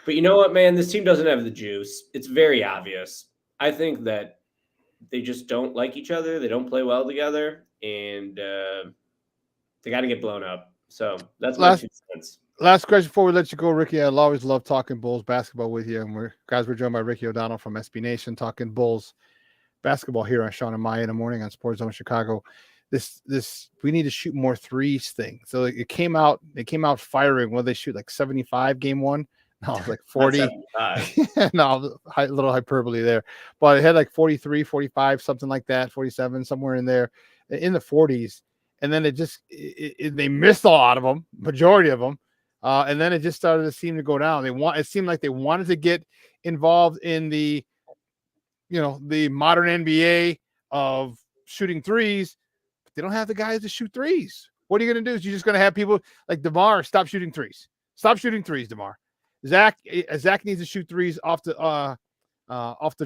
But you know what, man? This team doesn't have the juice. It's very obvious. I think that they just don't like each other. They don't play well together. And they got to get blown up. So that's my 2 cents. Last question before we let you go, Ricky. I always love talking Bulls basketball with you. And we're joined by Ricky O'Donnell from SB Nation talking Bulls basketball here on Shawn and Maya in the morning on Sports Zone Chicago. This we need to shoot more threes thing. So it came out firing. Well, they shoot like 75 game 1. No, it's like 40. No, a little hyperbole there. But it had like 43, 45, something like that, 47, somewhere in there, in the 40s. And then they missed a lot of them, majority of them. And then it just started to seem to go down. It seemed like they wanted to get involved in the modern NBA of shooting threes, but they don't have the guys to shoot threes. What are you going to do? Is you're just going to have people like DeMar stop shooting threes. Stop shooting threes, DeMar. Zach needs to shoot threes off the pass, off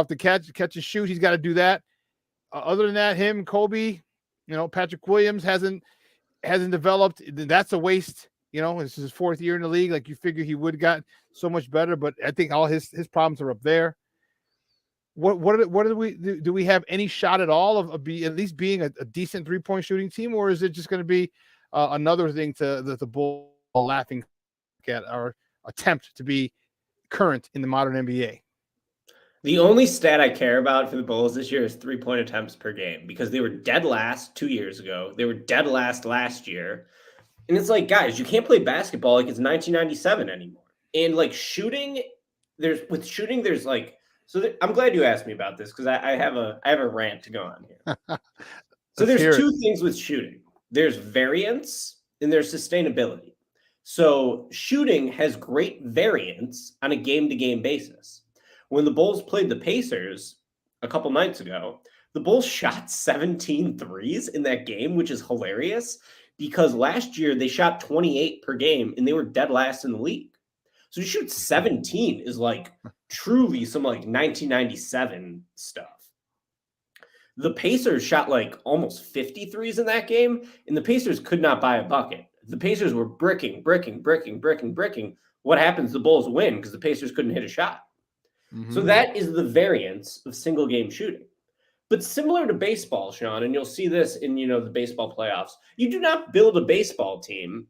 the catch and shoot. He's got to do that. Other than that, him, Kobe, Patrick Williams hasn't developed. That's a waste. This is his 4th year in the league. Like, you figure he would have got so much better, but I think all his problems are up there. What do we have any shot at all of at least being a decent 3-point shooting team, or is it just going to be another thing to the Bulls laughing at our attempt to be current in the modern NBA? The only stat I care about for the Bulls this year is 3-point attempts per game, because they were dead last 2 years ago. They were dead last year. And it's like, guys, you can't play basketball like it's 1997 anymore. And like there's like, so I'm glad you asked me about this, because I have a rant to go on here. So there's 2 things with shooting. There's variance and there's sustainability. So shooting has great variance on a game-to-game basis. When the Bulls played the Pacers a couple nights ago, the Bulls shot 17 threes in that game, which is hilarious, because last year they shot 28 per game and they were dead last in the league. So to shoot 17 is like truly some like 1997 stuff. The Pacers shot like almost 50 threes in that game, and the Pacers could not buy a bucket. The Pacers were bricking. What happens? The Bulls win because the Pacers couldn't hit a shot. Mm-hmm. So that is the variance of single game shooting. But similar to baseball, Shawn, and you'll see this in, the baseball playoffs, you do not build a baseball team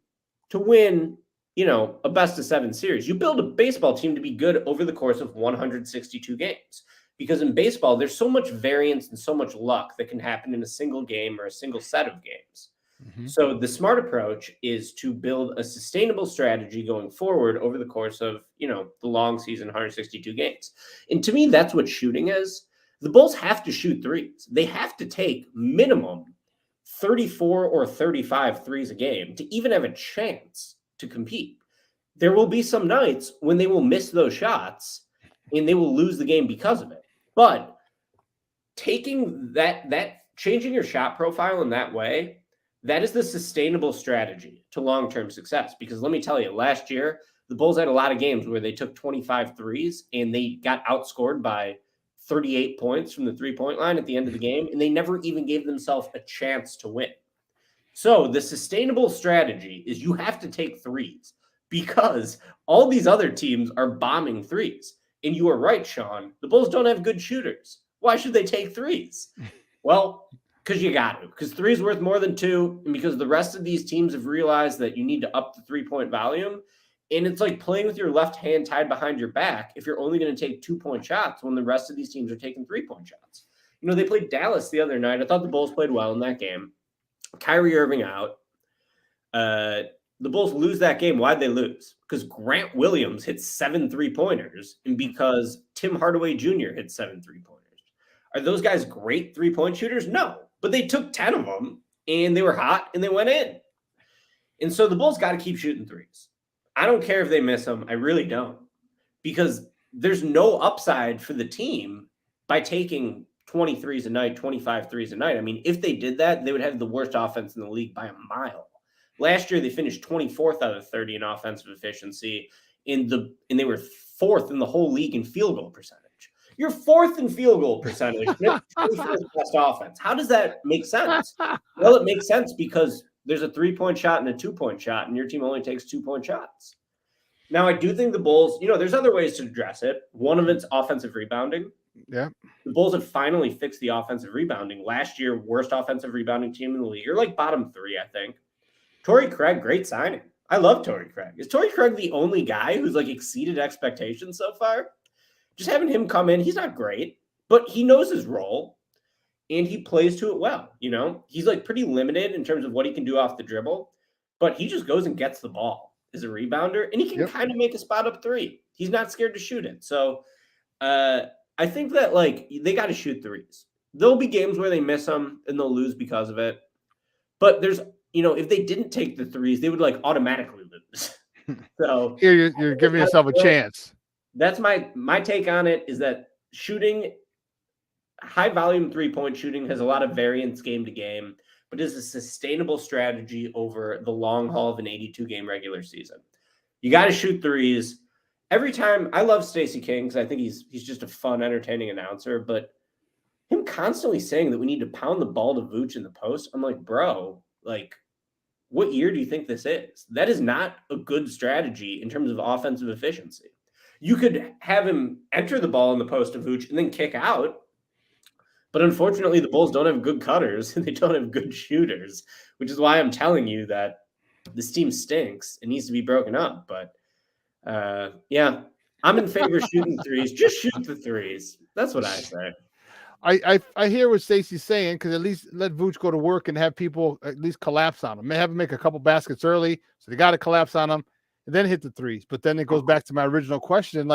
to win, a best of 7 series. You build a baseball team to be good over the course of 162 games. Because in baseball, there's so much variance and so much luck that can happen in a single game or a single set of games. Mm-hmm. So the smart approach is to build a sustainable strategy going forward over the course of, the long season, 162 games. And to me, that's what shooting is. The Bulls have to shoot threes. They have to take minimum 34 or 35 threes a game to even have a chance to compete. There will be some nights when they will miss those shots and they will lose the game because of it. But taking changing your shot profile in that way, that is the sustainable strategy to long-term success. Because let me tell you, last year, the Bulls had a lot of games where they took 25 threes and they got outscored by 38 points from the three-point line at the end of the game, and they never even gave themselves a chance to win. So the sustainable strategy is you have to take threes because all these other teams are bombing threes. And you are right, Shawn. The Bulls don't have good shooters. Why should they take threes? Well, because you got to. Because three is worth more than two, and because the rest of these teams have realized that you need to up the three-point volume. And it's like playing with your left hand tied behind your back if you're only going to take 2-point shots when the rest of these teams are taking 3-point shots. You know, they played Dallas the other night. I thought the Bulls played well in that game. Kyrie Irving out. The Bulls lose that game. Why'd they lose? Because Grant Williams hit 7 3-pointers and because Tim Hardaway Jr. hit 7 3-pointers. Are those guys great 3-point shooters? No, but they took 10 of them and they were hot and they went in. And so the Bulls got to keep shooting threes. I don't care if they miss them. I really don't, because there's no upside for the team by taking 20 threes a night, 25 threes a night. I mean, if they did that, they would have the worst offense in the league by a mile. Last year, they finished 24th out of 30 in offensive efficiency, and they were 4th in the whole league in field goal percentage. You're 4th in field goal percentage. You're 24th best offense. How does that make sense? Well, it makes sense because there's a 3-point shot and a 2-point shot, and your team only takes 2-point shots. Now, I do think the Bulls, there's other ways to address it. One of it's offensive rebounding. Yeah. The Bulls have finally fixed the offensive rebounding. Last year, worst offensive rebounding team in the league. You're like bottom 3, I think. Torrey Craig, great signing. I love Torrey Craig. Is Torrey Craig the only guy who's like exceeded expectations so far? Just having him come in, he's not great, but he knows his role and he plays to it well. He's like pretty limited in terms of what he can do off the dribble, but he just goes and gets the ball as a rebounder and he can kind of make a spot up 3. He's not scared to shoot it. So I think that they got to shoot threes. There'll be games where they miss them and they'll lose because of it. But there's, if they didn't take the threes, they would automatically lose. So you're giving yourself a chance. That's my take on it, is that shooting, high volume 3-point shooting has a lot of variance game to game, but is a sustainable strategy over the long haul of an 82-game regular season. You got to shoot threes. Every time, I love Stacey King because I think he's just a fun, entertaining announcer, but him constantly saying that we need to pound the ball to Vooch in the post, I'm like, bro, what year do you think this is? That is not a good strategy in terms of offensive efficiency. You could have him enter the ball in the post to Vooch and then kick out. But unfortunately, the Bulls don't have good cutters and they don't have good shooters, which is why I'm telling you that this team stinks. It needs to be broken up. But yeah, I'm in favor of shooting threes. Just shoot the threes. That's what I say. I hear what Stacey's saying, because at least let Vooch go to work and have people at least collapse on him. May have him make a couple baskets early, so they got to collapse on him and then hit the threes. But then it goes back to my original question,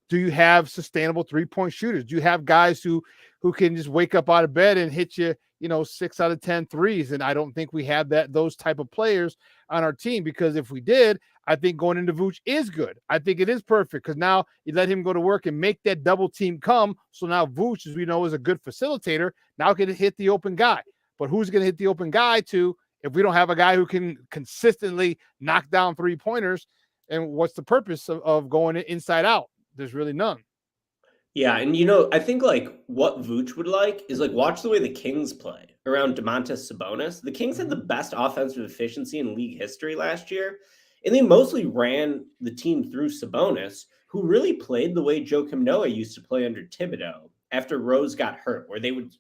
do you have sustainable 3-point shooters? Do you have guys who can just wake up out of bed and hit you, 6 out of 10 threes? And I don't think we have those type of players on our team, because if we did, I think going into Vooch is good. I think it is perfect, because now you let him go to work and make that double team come. So now Vooch, as we know, is a good facilitator. Now can hit the open guy. But who's going to hit the open guy to if we don't have a guy who can consistently knock down 3-pointers? And what's the purpose of going inside out? There's really none. Yeah, and I think what Vooch would like is watch the way the Kings play around Domantas Sabonis. The Kings had the best offensive efficiency in league history last year, and they mostly ran the team through Sabonis, who really played the way Joakim Noah used to play under Thibodeau after Rose got hurt, where they would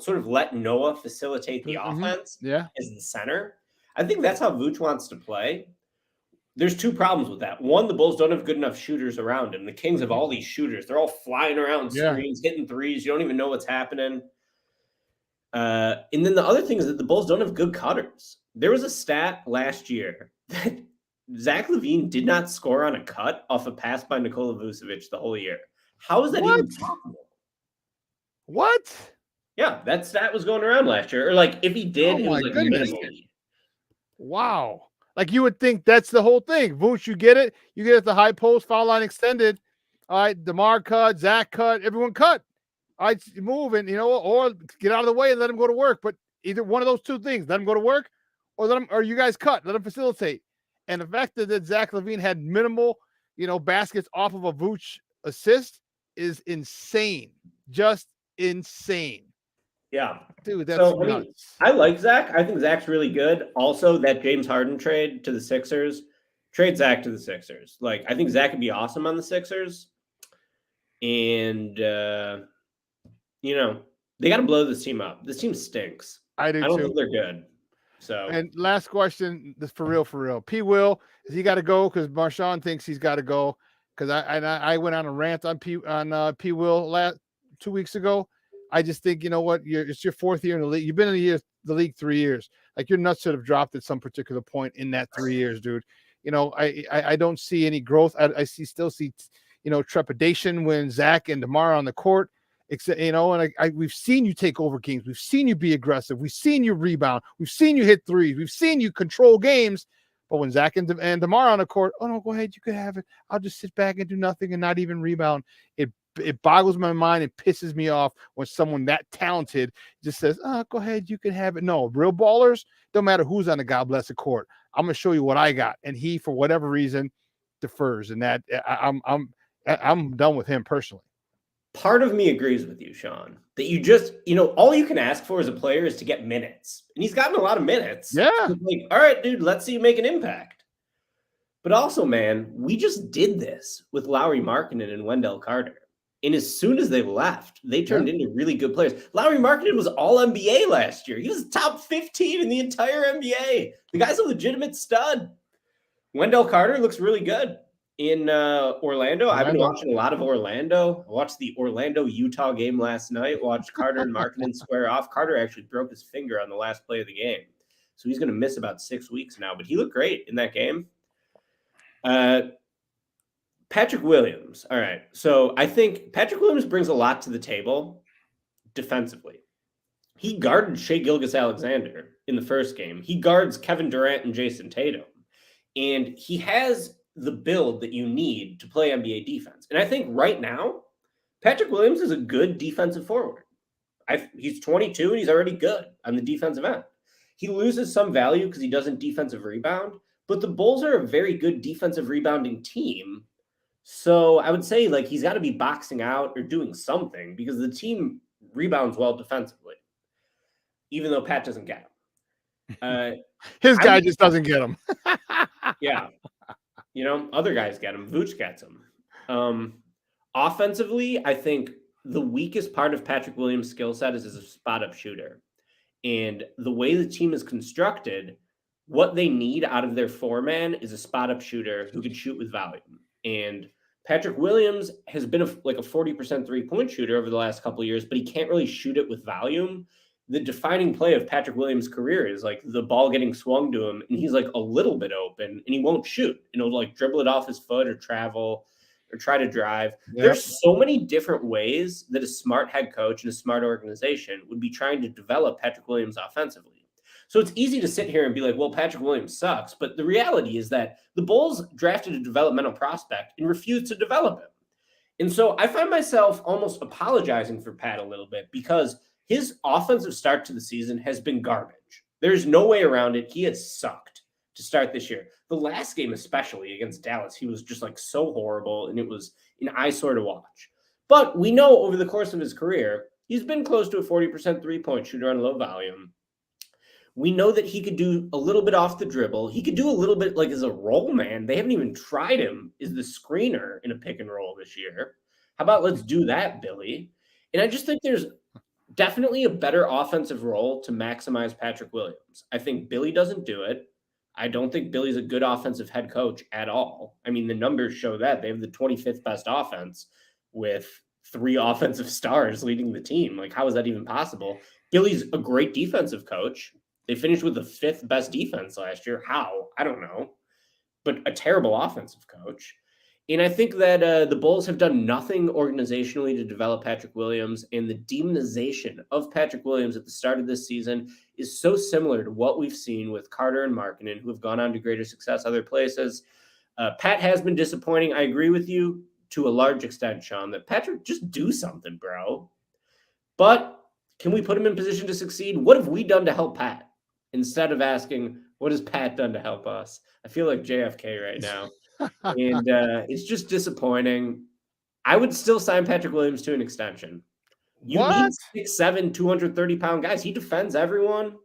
sort of let Noah facilitate the offense as the center. I think that's how Vooch wants to play. There's 2 problems with that. One, the Bulls don't have good enough shooters around him. The Kings have all these shooters. They're all flying around screens, hitting threes. You don't even know what's happening. And then the other thing is that the Bulls don't have good cutters. There was a stat last year that Zach LaVine did not score on a cut off a pass by Nikola Vucevic the whole year. How is that even possible? What? Yeah, that stat was going around last year. Or like if he did, Oh it was my like goodness. minimally. Wow. Like you would think that's the whole thing. Vooch, you get it. You get it at the high post, foul line extended. All right, DeMar cut, Zach cut, everyone cut. All right, move and or get out of the way and let him go to work. But either one of those two things, let him go to work, or let him, or you guys cut, let him facilitate. And the fact that Zach LaVine had minimal, baskets off of a Vooch assist is insane. Just insane. Yeah. Dude, that's nuts. I mean, I like Zach. I think Zach's really good. Also, that James Harden trade to the Sixers, trade Zach to the Sixers. Like, I think Zach would be awesome on the Sixers. And, they got to blow this team up. This team stinks. I do I don't too. think they're good. So, and last question, this for real. P. Will, is he got to go because Marshawn thinks he's got to go? Because I went on a rant on P. Will 2 weeks ago. I just think, you know what, it's your fourth year in the league. You've been in the league 3 years. Like your nuts should have dropped at some particular point in that 3 years, dude. I don't see any growth. I still see trepidation when Zach and DeMar on the court. Except, and we've seen you take over games. We've seen you be aggressive. We've seen you rebound. We've seen you hit threes. We've seen you control games. But when Zach and DeMar on the court, oh no, go ahead, you can have it. I'll just sit back and do nothing and not even rebound. It boggles my mind and pisses me off when someone that talented just says, go ahead, you can have it. No, real ballers, don't matter who's on the God bless the court. I'm gonna show you what I got. And he, for whatever reason, defers. And that I'm done with him personally. Part of me agrees with you, Shawn, that you just, all you can ask for as a player is to get minutes. And he's gotten a lot of minutes. Yeah. So like, all right, dude, let's see you make an impact. But also, man, we just did this with Lauri Markkanen and Wendell Carter. And as soon as they left, they turned into really good players. Lauri Markkanen was all NBA last year. He was top 15 in the entire NBA. The guy's a legitimate stud. Wendell Carter looks really good in Orlando. I've been watching a lot of Orlando. I watched the Orlando-Utah game last night. Watched Carter and Markkanen square off. Carter actually broke his finger on the last play of the game. So he's going to miss about 6 weeks now. But he looked great in that game. Patrick Williams. All right. So I think Patrick Williams brings a lot to the table defensively. He guarded Shai Gilgeous-Alexander in the first game. He guards Kevin Durant and Jason Tatum. And he has the build that you need to play NBA defense. And I think right now, Patrick Williams is a good defensive forward. He's 22 and he's already good on the defensive end. He loses some value because he doesn't defensive rebound, but the Bulls are a very good defensive rebounding team. So I would say like he's got to be boxing out or doing something because the team rebounds well defensively, even though Pat doesn't get him. His guy just doesn't get him. Yeah. Other guys get him. Vooch gets him. Offensively, I think the weakest part of Patrick Williams' skill set is as a spot-up shooter. And the way the team is constructed, what they need out of their four-man is a spot-up shooter who can shoot with volume. And Patrick Williams has been a 40% three-point shooter over the last couple of years, but he can't really shoot it with volume. The defining play of Patrick Williams' career is like the ball getting swung to him and he's like a little bit open and he won't shoot. And he'll like dribble it off his foot or travel or try to drive. Yep. There's so many different ways that a smart head coach and a smart organization would be trying to develop Patrick Williams offensively. So it's easy to sit here and be like, well, Patrick Williams sucks. But the reality is that the Bulls drafted a developmental prospect and refused to develop him. And so I find myself almost apologizing for Pat a little bit because his offensive start to the season has been garbage. There's no way around it. He has sucked to start this year. The last game, especially against Dallas, he was just like so horrible, and it was an eyesore to watch. But we know over the course of his career, he's been close to a 40% three-point shooter on low volume. We know that he could do a little bit off the dribble. He could do a little bit like as a roll man. They haven't even tried him as the screener in a pick and roll this year. How about let's do that, Billy? And I just think there's definitely a better offensive role to maximize Patrick Williams. I think Billy doesn't do it. I don't think Billy's a good offensive head coach at all. I mean, the numbers show that. They have the 25th best offense with 3 offensive stars leading the team. Like, how is that even possible? Billy's a great defensive coach. They finished with the 5th best defense last year. How? I don't know. But a terrible offensive coach. And I think that the Bulls have done nothing organizationally to develop Patrick Williams, and the demonization of Patrick Williams at the start of this season is so similar to what we've seen with Carter and Markkanen, who have gone on to greater success other places. Pat has been disappointing. I agree with you to a large extent, Shawn, that Patrick, just do something, bro. But can we put him in position to succeed? What have we done to help Pat? Instead of asking, what has Pat done to help us? I feel like JFK right now. And it's just disappointing. I would still sign Patrick Williams to an extension. You need 6'7", 230-pound guys. He defends everyone.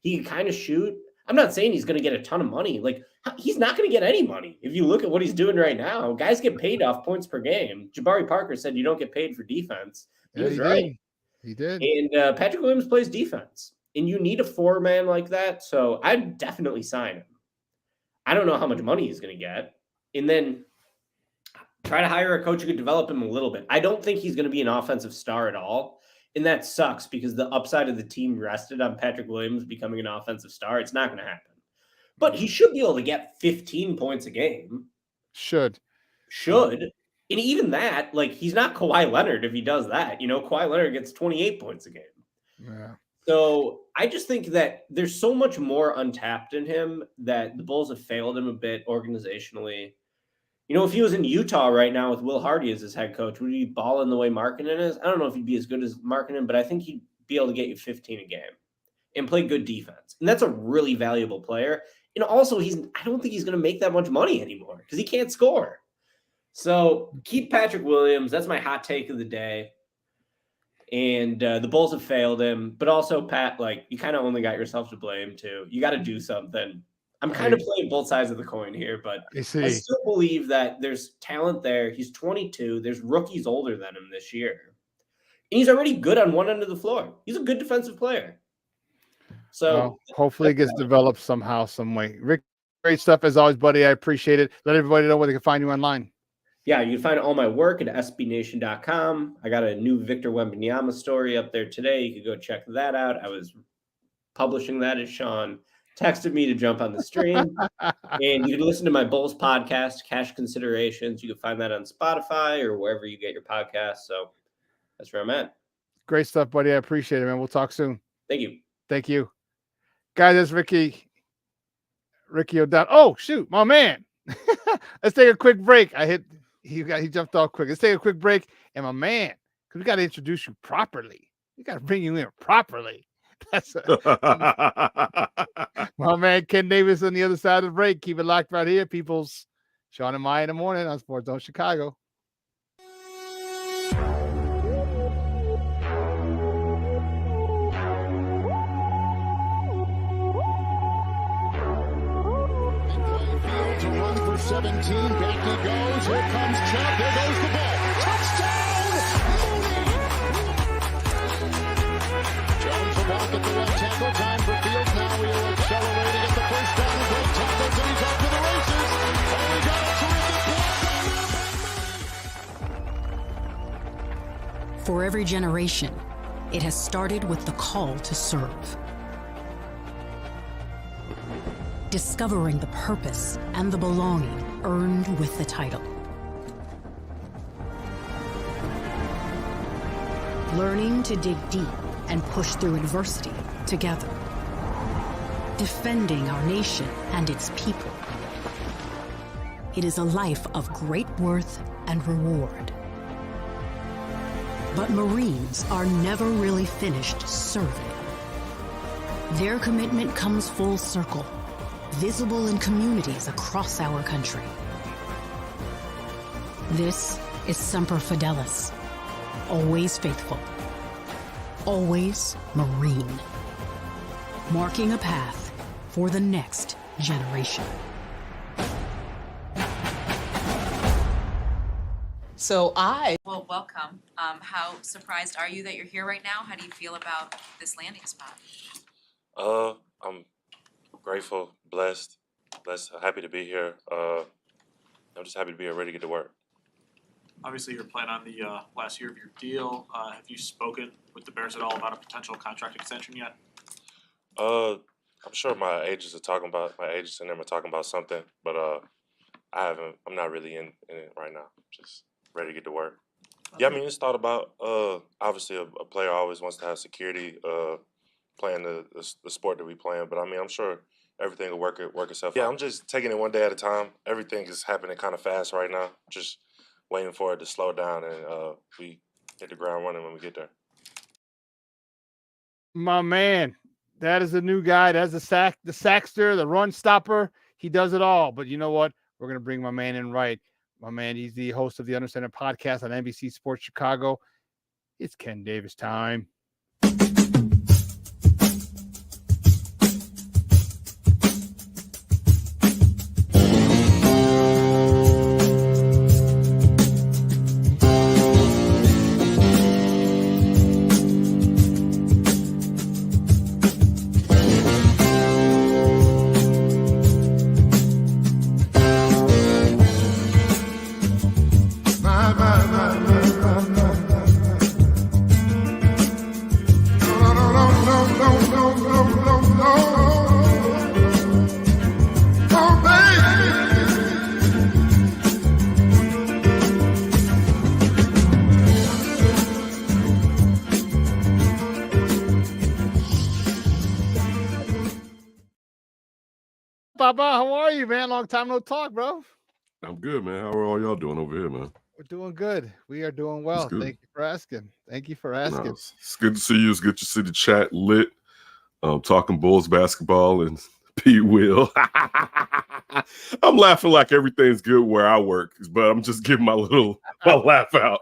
He can kind of shoot. I'm not saying he's going to get a ton of money. Like, he's not going to get any money. If you look at what he's doing right now, guys get paid off points per game. Jabari Parker said you don't get paid for defense. He was right. He did. And Patrick Williams plays defense. And you need a four-man like that. So I'd definitely sign him. I don't know how much money he's going to get. And then try to hire a coach who could develop him a little bit. I don't think he's going to be an offensive star at all. And that sucks because the upside of the team rested on Patrick Williams becoming an offensive star. It's not going to happen. But he should be able to get 15 points a game. Should. And even that, like, he's not Kawhi Leonard if he does that. You know, Kawhi Leonard gets 28 points a game. Yeah. So I just think that there's so much more untapped in him that the Bulls have failed him a bit organizationally. You know, if he was in Utah right now with Will Hardy as his head coach, would he be balling the way Markkanen is? I don't know if he'd be as good as Markkanen, but I think he'd be able to get you 15 a game and play good defense. And that's a really valuable player. And also, I don't think he's going to make that much money anymore because he can't score. So keep Patrick Williams. That's my hot take of the day. And the Bulls have failed him. But also, Pat, like, you kind of only got yourself to blame, too. You got to do something. I'm kind of playing both sides of the coin here, but I still believe that there's talent there. He's 22. There's rookies older than him this year. And he's already good on one end of the floor. He's a good defensive player. So hopefully it gets developed somehow, some way. Rick, great stuff as always, buddy. I appreciate it. Let everybody know where they can find you online. Yeah, you can find all my work at sbnation.com. I got a new Victor Wembanyama story up there today. You can go check that out. I was publishing that as Shawn texted me to jump on the stream. And you can listen to my Bulls podcast, Cash Considerations. You can find that on Spotify or wherever you get your podcasts. So that's where I'm at. Great stuff, buddy. I appreciate it, man. We'll talk soon. Thank you. Thank you. Guys, that's Ricky O'Donnell. Oh, shoot, my man. Let's take a quick break. He jumped off quick. Let's take a quick break. And my man, because we got to introduce you properly. We got to bring you in properly. That's my man Ken Davis on the other side of the break. Keep it locked right here, peoples. Shawn and Maya in the morning on Sports Zone Chicago. To run for 17, back he goes. Here comes Chubb. There goes the ball. Touchdown! Jones about at the left tackle. Time for Fields. Now he'll accelerate to get the first down. Great tackles, and he's off to the races. Oh, he got a terrific block. For every generation, it has started with the call to serve. Discovering the purpose and the belonging earned with the title. Learning to dig deep and push through adversity together. Defending our nation and its people. It is a life of great worth and reward. But Marines are never really finished serving. Their commitment comes full circle, visible in communities across our country. This is Semper Fidelis, always faithful, always Marine, marking a path for the next generation. Well, welcome. How surprised are you that you're here right now? How do you feel about this landing spot? I'm grateful, blessed, happy to be here. I'm just happy to be here, ready to get to work. Obviously, you're playing on the last year of your deal. Have you spoken with the Bears at all about a potential contract extension yet? I'm sure my agents and them are talking about something, but I I'm not really in it right now. Just ready to get to work. Yeah, I mean, it's thought about. Obviously, a player always wants to have security playing the sport that we playing. But I mean, I'm sure everything will work itself out. Yeah, I'm just taking it one day at a time. Everything is happening kind of fast right now. Just waiting for it to slow down, and we hit the ground running when we get there. My man, that is a new guy. That's the sackster, the run stopper. He does it all. But you know what? We're going to bring my man in right. My man, he's the host of the Undercenter podcast on NBC Sports Chicago. It's Ken Davis time. Papa, how are you, man? Long time no talk, bro. I'm good, man. How are all y'all doing over here, man? We're doing good. We are doing well. good. Thank you for asking. Thank you for asking. No, it's good to see you. It's good to see the chat lit. Talking Bulls basketball and Pete Will. I'm laughing like everything's good where I work, but I'm just giving my laugh out.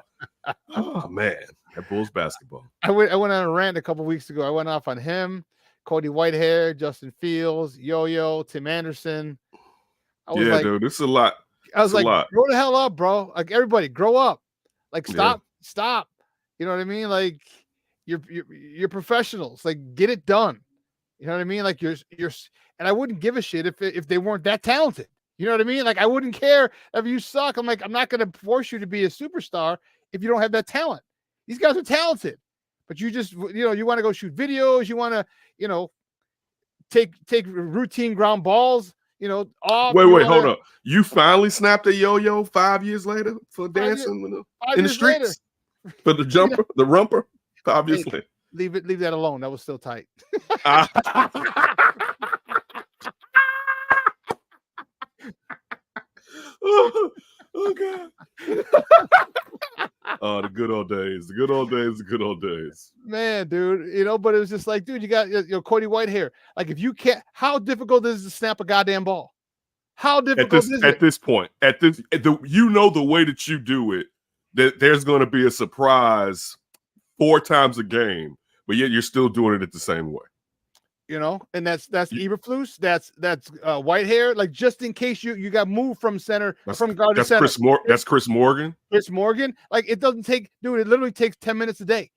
Oh man, that Bulls basketball. I went on a rant a couple weeks ago. I went off on him, Cody Whitehair, Justin Fields, Yo-Yo, Tim Anderson. Yeah, dude, this is a lot. I was like, grow the hell up, bro. Like, everybody, grow up. Like, stop. You know what I mean? Like, you're professionals. Like, get it done. You know what I mean? Like, you're, and I wouldn't give a shit if they weren't that talented. You know what I mean? Like, I wouldn't care if you suck. I'm like, I'm not going to force you to be a superstar if you don't have that talent. These guys are talented, but you just, you want to go shoot videos. You want to, take routine ground balls. Off. Wait, hold up. You finally snapped a yo-yo 5 years later for dancing in the streets for the jumper, the rumper. 5 years later. Leave that alone. That was still tight. Oh God. Oh, the good old days. The good old days. The good old days. Man, dude, but it was just like, dude, you got Cody Whitehair. Like, if you can't, how difficult is it to snap a goddamn ball? How difficult is it? At this point, the way that you do it, that there's going to be a surprise 4 times a game, but yet you're still doing it at the same way. And that's Eberflus, that's Whitehair. Like, just in case you got moved from guard to center. That's Chris Morgan. Chris Morgan. Like, it doesn't take, dude. It literally takes 10 minutes a day,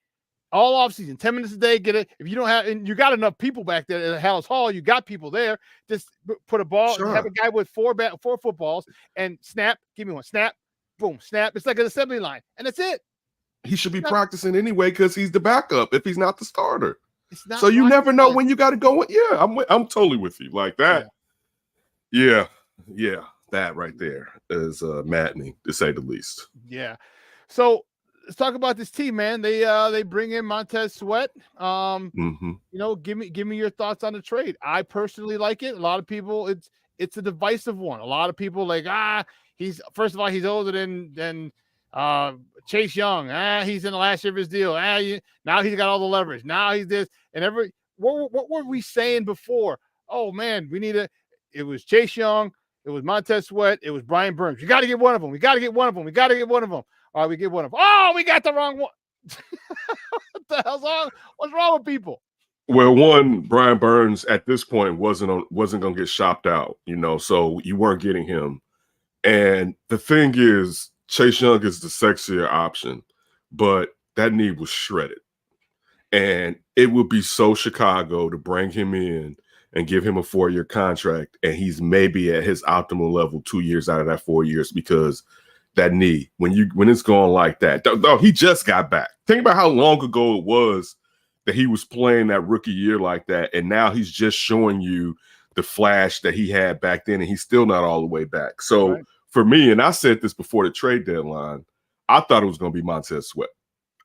all off season. 10 minutes a day. Get it. If you don't have, and you got enough people back there at Hallis Hall, you got people there. Just put a ball. Sure. Have a guy with 4 footballs and snap. Give me one. Snap. Boom. Snap. It's like an assembly line, and that's it. He should be practicing anyway because he's the backup if he's not the starter. So you never know when you got to go. Yeah, I'm totally with you like that. Yeah, that right there is maddening to say the least. Yeah. So let's talk about this team, man. They bring in Montez Sweat. Give me your thoughts on the trade. I personally like it. A lot of people, it's a divisive one. A lot of people like he's first of all he's older than Chase Young. He's in the last year of his deal. Now he's got all the leverage. Now he's this and what were we saying before? Oh man, it was Chase Young, it was Montez Sweat, it was Brian Burns. You got to get one of them. We got to get one of them. We got to get one of them. All right, we get one of them. Oh, we got the wrong one. What the hell's wrong? What's wrong with people? Well, one, Brian Burns at this point wasn't going to get shopped out, so you weren't getting him. And the thing is, Chase Young is the sexier option, but that knee was shredded. And it would be so Chicago to bring him in and give him a 4-year contract, and he's maybe at his optimal level 2 years out of that 4 years because that knee, when it's going like that, though he just got back. Think about how long ago it was that he was playing that rookie year like that, and now he's just showing you the flash that he had back then, and he's still not all the way back. So for me, and I said this before the trade deadline, I thought it was going to be Montez Sweat.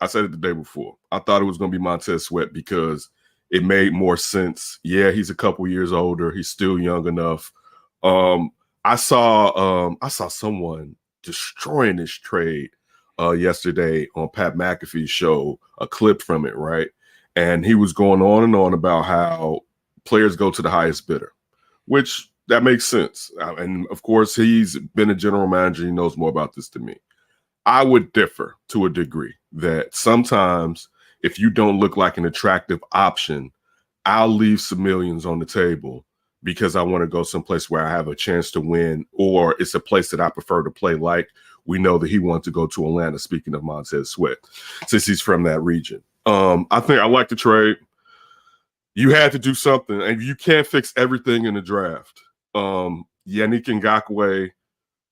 I said it the day before. I thought it was going to be Montez Sweat because it made more sense. Yeah, he's a couple years older. He's still young enough. I saw someone destroying this trade yesterday on Pat McAfee's show, a clip from it, right? And he was going on and on about how players go to the highest bidder, which that makes sense. And of course, he's been a general manager. He knows more about this than me. I would differ to a degree that sometimes if you don't look like an attractive option, I'll leave some millions on the table because I want to go someplace where I have a chance to win, or it's a place that I prefer to play. Like we know that he wants to go to Atlanta, speaking of Montez Sweat, since he's from that region. I think I like the trade. You had to do something, and you can't fix everything in the draft. Yannick Ngakoue,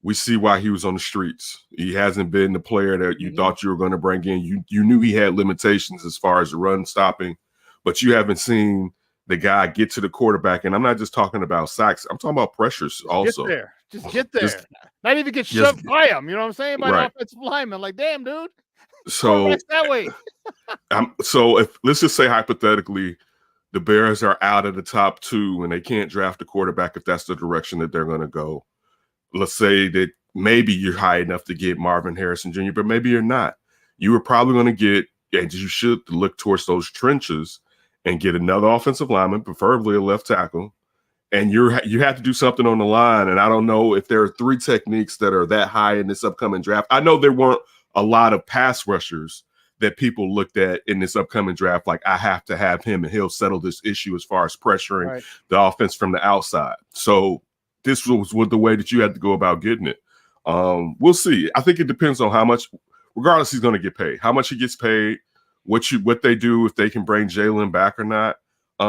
we see why he was on the streets. He hasn't been the player that you thought you were going to bring in. You knew he had limitations as far as run stopping, but you haven't seen the guy get to the quarterback. And I'm not just talking about sacks. I'm talking about pressures also. Just get there. Not even get shoved by him. You know what I'm saying? By the offensive lineman. Like, damn, dude. So that way. So if let's just say hypothetically, the Bears are out of the top 2 and they can't draft a quarterback if that's the direction that they're going to go. Let's say that maybe you're high enough to get Marvin Harrison Jr., but maybe you're not. You were probably going to get, and you should look towards those trenches and get another offensive lineman, preferably a left tackle. And you have to do something on the line. And I don't know if there are 3 techniques that are that high in this upcoming draft. I know there weren't a lot of pass rushers that people looked at in this upcoming draft. Like, I have to have him and he'll settle this issue as far as pressuring the offense from the outside. So this was the way that you had to go about getting it. We'll see. I think it depends on how much, regardless, he's going to get paid. How much he gets paid, what they do, if they can bring Jalen back or not.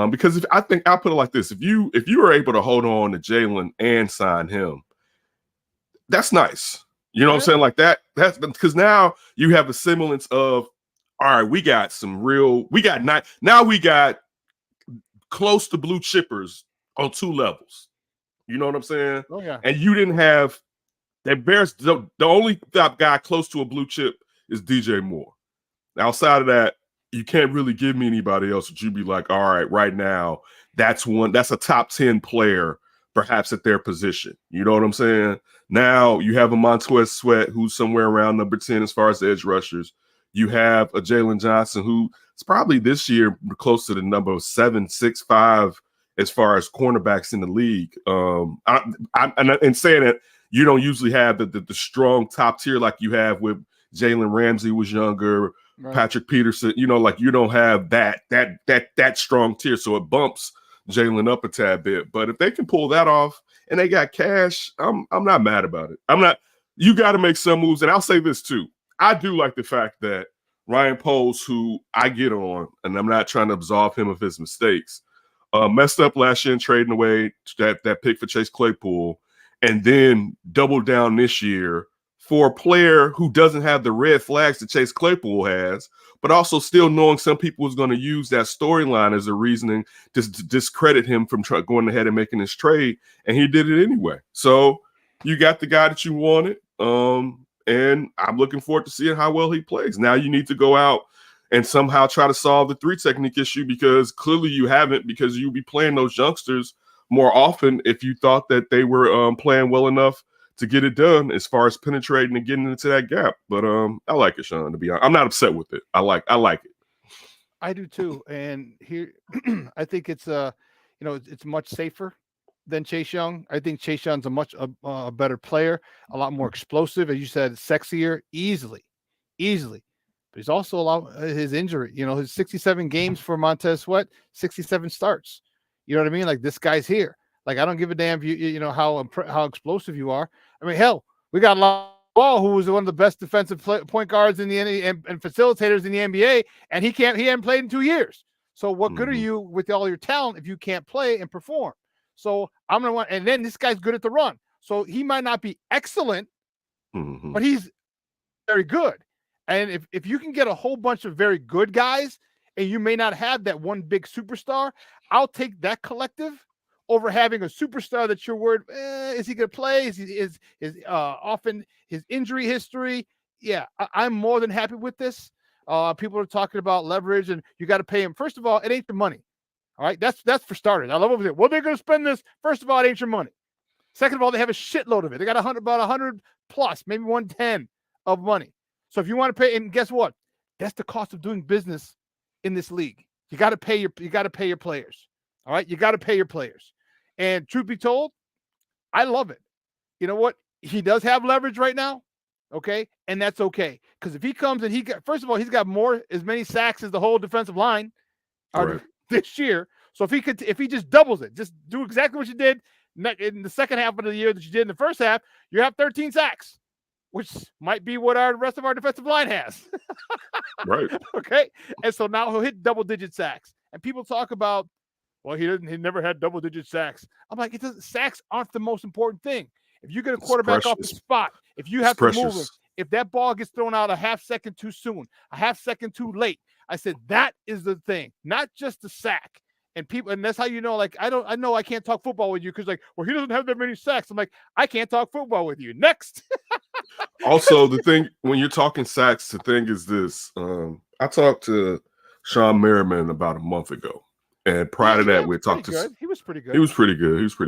Because I think I'll put it like this: if you are able to hold on to Jalen and sign him, that's nice. You know what I'm saying? Like that's because now you have a semblance of, all right, we got close to blue chippers on 2 levels. You know what I'm saying? Oh, yeah. And you didn't have that Bears. The only guy close to a blue chip is DJ Moore. Outside of that, you can't really give me anybody else that you'd be like, all right, right now, that's a top 10 player, perhaps at their position. You know what I'm saying? Now you have a Montez Sweat who's somewhere around number 10 as far as edge rushers. You have a Jalen Johnson who is probably this year close to the number 7, 6, 5 as far as cornerbacks in the league. And saying that, you don't usually have the strong top tier like you have with Jalen Ramsey was younger, Patrick Peterson. You know, like you don't have that strong tier, so it bumps Jalen up a tad bit. But if they can pull that off and they got cash, I'm not mad about it. You got to make some moves, and I'll say this too. I do like the fact that Ryan Poles, who I get on, and I'm not trying to absolve him of his mistakes, messed up last year in trading away that pick for Chase Claypool, and then doubled down this year for a player who doesn't have the red flags that Chase Claypool has, but also still knowing some people is going to use that storyline as a reasoning to discredit him from going ahead and making this trade, and he did it anyway. So you got the guy that you wanted, and I'm looking forward to seeing how well he plays. Now you need to go out and somehow try to solve the 3 technique issue, because clearly you haven't, because you'll be playing those youngsters more often if you thought that they were playing well enough to get it done as far as penetrating and getting into that gap. But I like it, Shawn, to be honest. I'm not upset with it. I like it. I do too. And here I think it's it's much safer than Chase Young. I think Chase Young's a much better player, a lot more explosive, as you said, sexier, easily. But he's also his injury, his 67 games for Montez Sweat, 67 starts. You know what I mean? Like, this guy's here. Like, I don't give a damn if you know how explosive you are. I mean, hell, we got Ball, who was one of the best defensive point guards in the NBA and facilitators in the NBA, and he hadn't played in 2 years. So what good are you with all your talent if you can't play and perform? So I'm gonna and then this guy's good at the run. So he might not be excellent, but he's very good. And if you can get a whole bunch of very good guys, and you may not have that one big superstar, I'll take that collective over having a superstar that you're worried, is he going to play? Is often his injury history? Yeah, I'm more than happy with this. People are talking about leverage, and you got to pay him. First of all, it ain't your money. All right, that's for starters. I love what they say. Well, they're going to spend this. First of all, it ain't your money. Second of all, they have a shitload of it. They got about 100 plus, maybe 110 of money. So if you want to pay, and guess what? That's the cost of doing business in this league. You got to pay your players. All right, you got to pay your players. And truth be told, I love it. You know what? He does have leverage right now. Okay, and that's okay, because if he comes and first of all, he's got as many sacks as the whole defensive line this year. So if he just doubles it, just do exactly what you did in the second half of the year that you did in the first half, you have 13 sacks, which might be what the rest of our defensive line has. Right. Okay, and so now he'll hit double-digit sacks, and people talk about, well, he never had double-digit sacks. I'm like, sacks aren't the most important thing. If you get a quarterback off the spot, if you have to move him, if that ball gets thrown out a half second too soon, a half second too late, I said that is the thing, not just the sack. And that's how you know. Like, I know I can't talk football with you because, like, well, he doesn't have that many sacks. I'm like, I can't talk football with you. Next. Also, the thing when you're talking sacks, the thing is this. I talked to Shawn Merriman about a month ago. And prior to that, we talked to. He was pretty good. He was pretty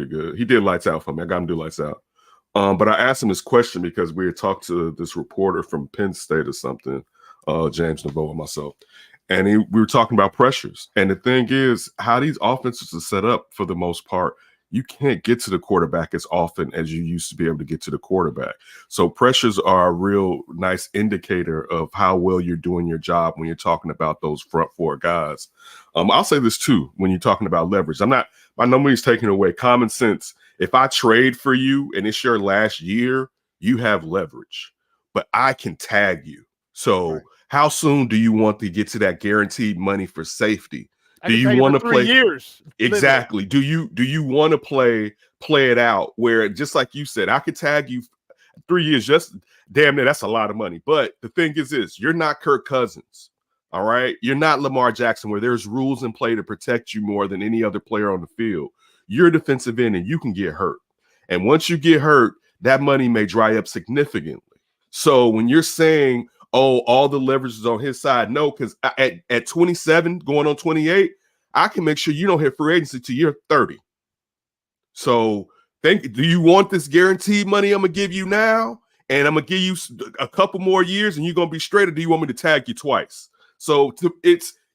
good. He did lights out for me. I got him to do lights out. But I asked him this question because we had talked to this reporter from Penn State or something, James Naveau and myself. And we were talking about pressures. And the thing is, how these offenses are set up for the most part, you can't get to the quarterback as often as you used to be able to get to the quarterback. So pressures are a real nice indicator of how well you're doing your job when you're talking about those front four guys. I'll say this too, when you're talking about leverage. I'm not by no means taking away common sense. If I trade for you and it's your last year, you have leverage, but I can tag you. So how soon do you want to get to that guaranteed money for safety? Do you want to play 3 years? Exactly. Do you want to play it out where, just like you said, I could tag you 3 years, just damn it, that's a lot of money. But the thing is this, you're not Kirk Cousins. All right. You're not Lamar Jackson, where there's rules in play to protect you more than any other player on the field. You're a defensive end and you can get hurt. And once you get hurt, that money may dry up significantly. So when you're saying, oh, all the leverage is on his side, no, because at 27 going on 28, I can make sure you don't hit free agency till you're 30. So do you want this guaranteed money I'm going to give you now? And I'm going to give you a couple more years and you're going to be straight, or do you want me to tag you twice? So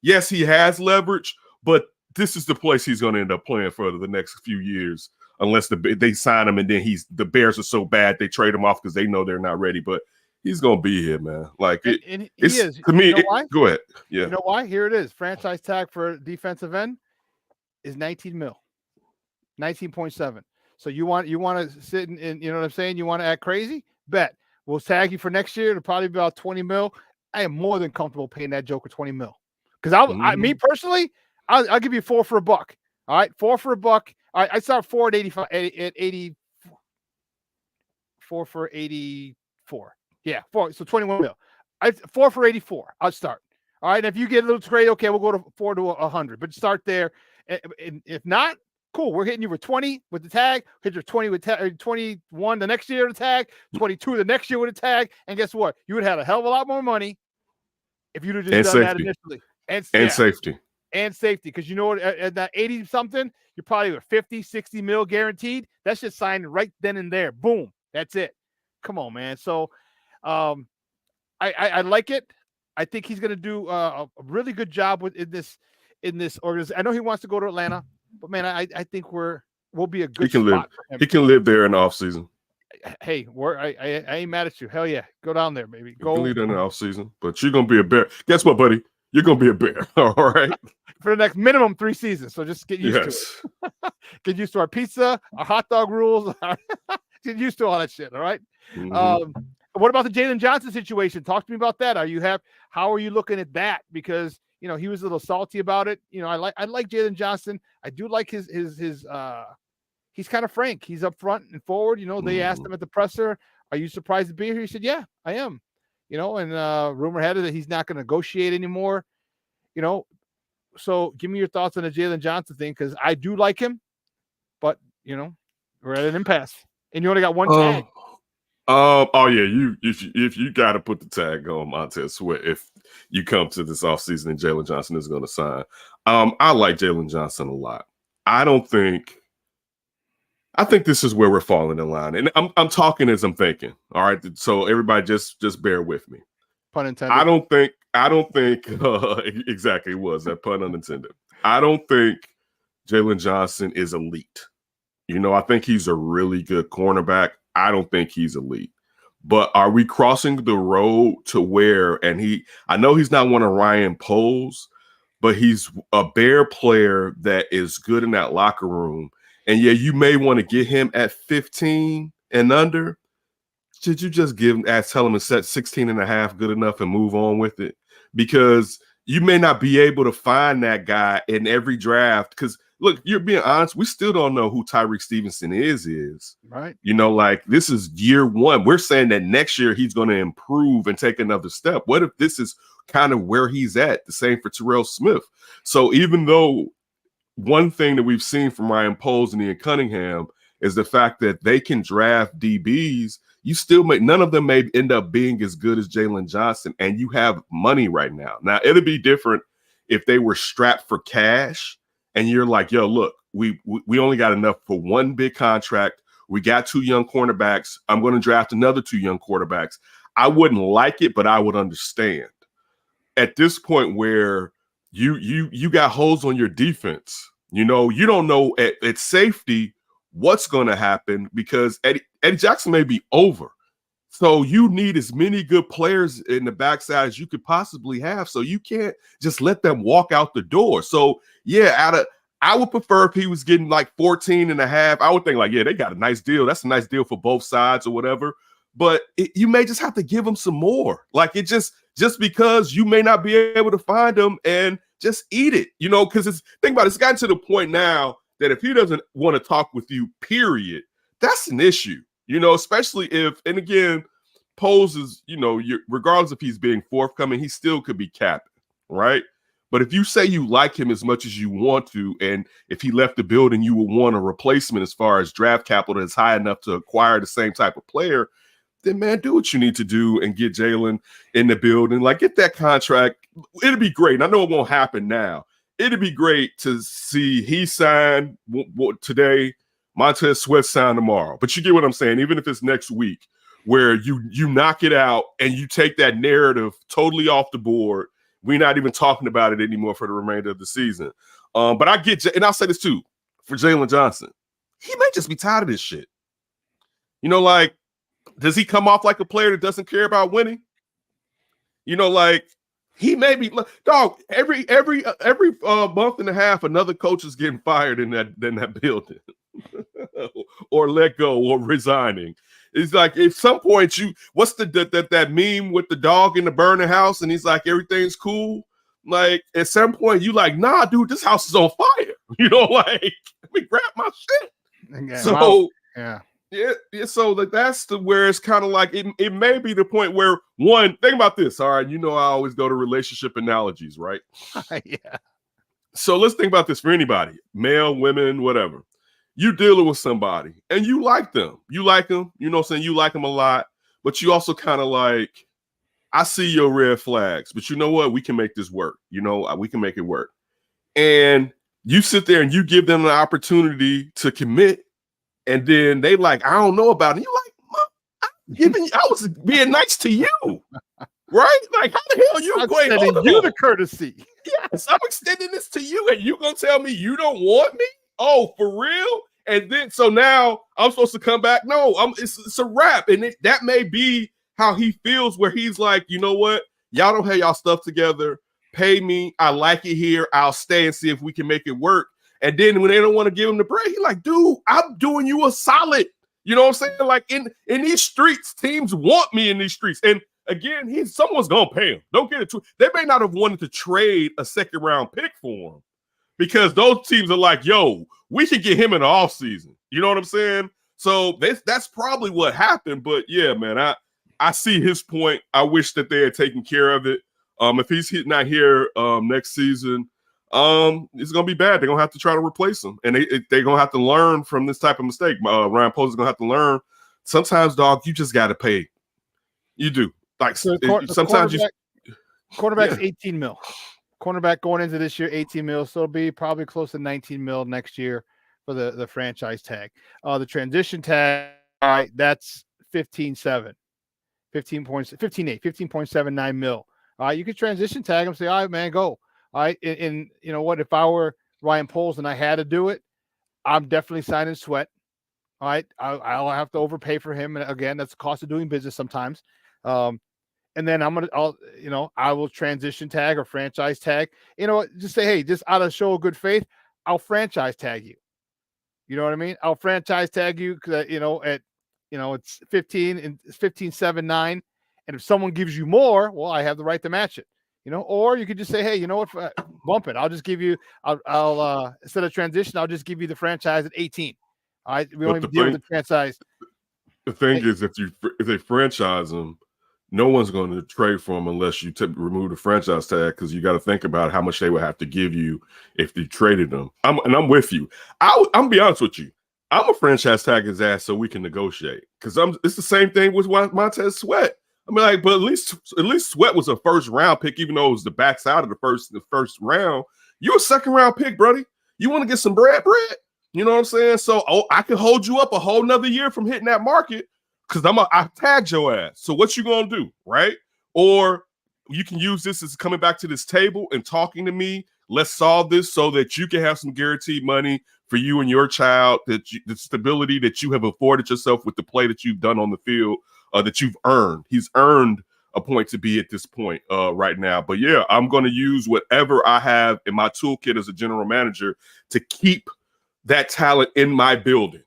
yes, he has leverage, but this is the place he's going to end up playing for the next few years, unless they sign him and then the Bears are so bad they trade him off because they know they're not ready. But he's going to be here, man. Like he is. To me, you know why? Go ahead. Yeah. You know why? Here it is. Franchise tag for defensive end is 19 mil, 19.7. So you want to sit and you know what I'm saying? You want to act crazy? Bet. We'll tag you for next year to probably about 20 mil. I am more than comfortable paying that joker 20 mil. Because me personally, I'll give you $4 for $1. All right, $4 for $1. All right, I start 4 at 85 at 80. 4 for 84. Yeah, 4. So 21 mil. 4 for 84. I'll start. All right, and if you get a little trade, okay, we'll go to 4 to 100. But start there. And if not, cool. We're hitting you with 20 with the tag. Hit your 20 with 21 the next year with the tag. 22 the next year with the tag. And guess what? You would have had a hell of a lot more money if you'd have just done that initially. And safety. And safety, because you know what, at that 80 something, you're probably with 50, 60 mil guaranteed. That's just signed right then and there. Boom. That's it. Come on, man. So I like it. I think he's going to do a really good job in this organization. I know he wants to go to Atlanta, but man, I think we'll be a good spot for him. He can live there in the offseason. Hey, I ain't mad at you. Hell yeah. Go down there, baby. Go. You can leave there in the offseason, but you're going to be a Bear. Guess what, buddy? You're going to be a Bear. All right. For the next minimum 3 seasons. So just get used to it. Get used to our pizza, our hot dog rules. Get used to all that shit. All right. Mm-hmm. What about the Jalen Johnson situation? Talk to me about that. How are you looking at that? Because he was a little salty about it. I like Jalen Johnson. I do like his he's kind of frank. He's up front and forward. They asked him at the presser, "Are you surprised to be here?" He said, "Yeah, I am." And rumor had it that he's not going to negotiate anymore. So give me your thoughts on the Jalen Johnson thing, because I do like him, we're at an impasse, and you only got one tag. Oh yeah, if you got to put the tag on Montez Sweat if you come to this offseason and Jalen Johnson is going to sign. I like Jalen Johnson a lot. I think this is where we're falling in line, and I'm talking as I'm thinking. All right, so everybody just bear with me. Pun intended. I don't think exactly was that pun unintended. I don't think Jalen Johnson is elite. I think he's a really good cornerback. I don't think he's elite. But are we crossing the road to where, I know he's not one of Ryan Poles, but he's a Bear player that is good in that locker room. And yeah, you may want to get him at 15 and under. Should you just tell him to set 16 and a half good enough and move on with it? Because you may not be able to find that guy in every draft. Because look, you're being honest, we still don't know who Tyreek Stevenson is. Right. This is year one. We're saying that next year he's going to improve and take another step. What if this is kind of where he's at? The same for Terrell Smith. So even though one thing that we've seen from Ryan Poles and Ian Cunningham is the fact that they can draft DBs, none of them may end up being as good as Jalen Johnson, and you have money right now. Now, it'd be different if they were strapped for cash and you're like, yo, look, we only got enough for one big contract. We got 2 young cornerbacks. I'm going to draft another 2 young quarterbacks. I wouldn't like it, but I would understand. At this point where you got holes on your defense, you don't know at safety what's going to happen because Eddie Jackson may be over. So you need as many good players in the backside as you could possibly have. So you can't just let them walk out the door. So yeah, I would prefer if he was getting like 14 and a half. I would think like, yeah, they got a nice deal. That's a nice deal for both sides or whatever. But you may just have to give him some more. Like it just because you may not be able to find him and just eat it, because think about it. It's gotten to the point now that if he doesn't want to talk with you, period, that's an issue, especially if, and again, poses, regardless if he's being forthcoming, he still could be capping, right? But if you say you like him as much as you want to, and if he left the building, you would want a replacement as far as draft capital that's high enough to acquire the same type of player, then man, do what you need to do and get Jalen in the building. Like, get that contract. It'll be great. And I know it won't happen now. It'd be great to see he sign today, Montez Sweat sign tomorrow. But you get what I'm saying, even if it's next week, where you knock it out and you take that narrative totally off the board. We're not even talking about it anymore for the remainder of the season. But I get, and I'll say this too, for Jalen Johnson, he may just be tired of this shit. Like, does he come off like a player that doesn't care about winning? Like, he may be, dog, every month and a half, another coach is getting fired in that building or let go or resigning. It's like, at some point, what's that meme with the dog in the burning house? And he's like, everything's cool. Like, at some point, you like, nah, dude, this house is on fire. Like, let me grab my shit. Yeah, so, yeah. Yeah, so that's where it's kind of like it may be the point where one, think about this, all right? I always go to relationship analogies, right? Yeah. So let's think about this for anybody, male, women, whatever. You dealing with somebody and you like them. You like them, you like them a lot, but you also kind of like, I see your red flags, but you know what? We can make this work. We can make it work. And you sit there and you give them an opportunity to commit. And then they like, I don't know about it. You're like, I was being nice to you, right? Like, how the hell you going? You the courtesy. Yes, I'm extending this to you, and you gonna tell me you don't want me? Oh, for real? And then so now I'm supposed to come back? No, it's a wrap, and that may be how he feels. Where he's like, you know what? Y'all don't have y'all stuff together. Pay me. I like it here. I'll stay and see if we can make it work. And then when they don't want to give him the break, he's like, dude, I'm doing you a solid. You know what I'm saying? Like in these streets, teams want me in these streets. And again, someone's going to pay him. Don't get it too. They may not have wanted to trade a second round pick for him because those teams are like, yo, we can get him in the offseason. You know what I'm saying? So that's probably what happened. But yeah, man, I see his point. I wish that they had taken care of it. If he's not here next season, it's gonna be bad. They're gonna have to try to replace him, and they're gonna have to learn from this type of mistake. Ryan Poles is gonna have to learn. Sometimes, dog, you just gotta pay. You do. Like sometimes quarterback's 18 mil. Cornerback going into this year, 18 mil. So it'll be probably close to 19 mil next year for the franchise tag. The transition tag, all right, that's 15.7, 15.79 mil. All right, you can transition tag him, say, all right, man, go. All right, and you know what? If I were Ryan Poles and I had to do it, I'm definitely signing Sweat. All right, I'll have to overpay for him, and again, that's the cost of doing business sometimes. And then I will transition tag or franchise tag. Just say, hey, just out of show of good faith, I'll franchise tag you. You know what I mean? I'll franchise tag you because it's 15 and it's 15.79, and if someone gives you more, well, I have the right to match it. Or you could just say, hey, you know what? Bump it. I'll just give you. I'll instead of transition, I'll just give you the franchise at 18. All right, we don't even deal with the franchise. The thing is, if they franchise him, no one's going to trade for him unless you remove the franchise tag, because you got to think about how much they would have to give you if you traded them. I'm with you. I'm be honest with you. I'm a franchise tag his ass so we can negotiate, because it's the same thing with Montez Sweat. I mean, like, but at least Sweat was a first round pick, even though it was the backside of the first round. You're a second round pick, buddy. You want to get some bread? You know what I'm saying? So I can hold you up a whole nother year from hitting that market, because I tagged your ass. So what you gonna do, right? Or you can use this as coming back to this table and talking to me. Let's solve this so that you can have some guaranteed money for you and your child, the stability that you have afforded yourself with the play that you've done on the field, that you've earned. He's earned a point to be at this point right now. But yeah, I'm going to use whatever I have in my toolkit as a general manager to keep that talent in my building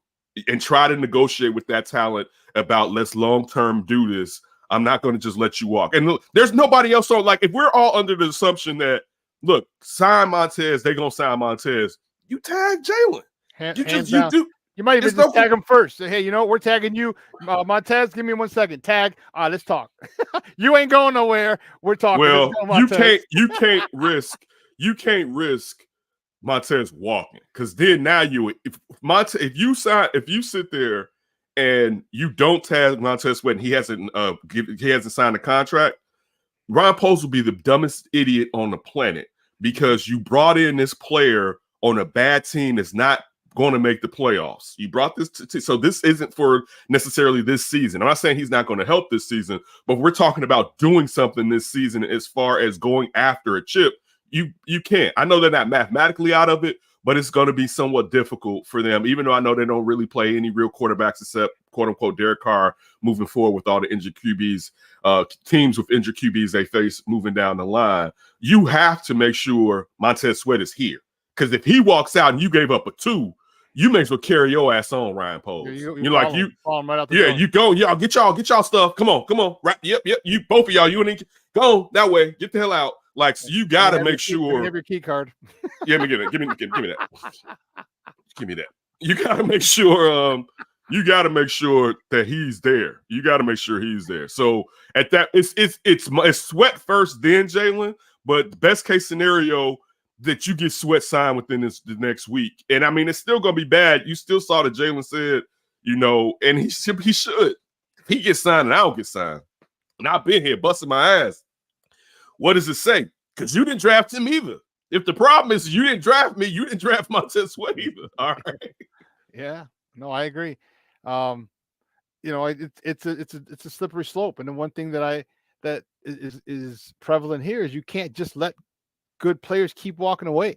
and try to negotiate with that talent about, let's long-term do this. I'm not going to just let you walk. And look, there's nobody else on. Like, if we're all under the assumption that, look, sign Montez, they're going to sign Montez, you tag Jalen. You might even just tag him first. Say, hey, we're tagging you. Montez, give me 1 second. Tag. Let's talk. You ain't going nowhere. We're talking. Well, you can't risk Montez walking, because then now if you sit there and you don't tag Montez Sweat and he hasn't signed a contract, Ron Post will be the dumbest idiot on the planet, because you brought in this player on a bad team that's not going to make the playoffs. You brought this so this isn't for necessarily this season. I'm not saying he's not going to help this season, but we're talking about doing something this season as far as going after a chip. You can't. I know they're not mathematically out of it, but it's going to be somewhat difficult for them, even though I know they don't really play any real quarterbacks except, quote unquote, Derek Carr moving forward with all the injured QBs, teams with injured QBs they face moving down the line. You have to make sure Montez Sweat is here, because if he walks out and you gave up a 2, you may as well carry your ass on, Ryan Poles. You're like, you go, y'all get y'all stuff. Come on. Right, yep. You both of y'all, you and go that way. Get the hell out. Like, so you got to make sure. Give your key card. Yeah, give me that. Give me that. You got to make sure. You got to make sure that he's there. You got to make sure he's there. So at that, it's Sweat first, then Jalen. But best case scenario, that you get Sweat signed within the next week. And I mean, it's still gonna be bad. You still saw that Jalen said, and he should. If he gets signed and I don't get signed, and I've been here busting my ass. What does it say? Because you didn't draft him either. If the problem is you didn't draft me, you didn't draft Montez Sweat either. All right. Yeah. No, I agree. It's a slippery slope. And the one thing that is prevalent here is you can't just let good players keep walking away.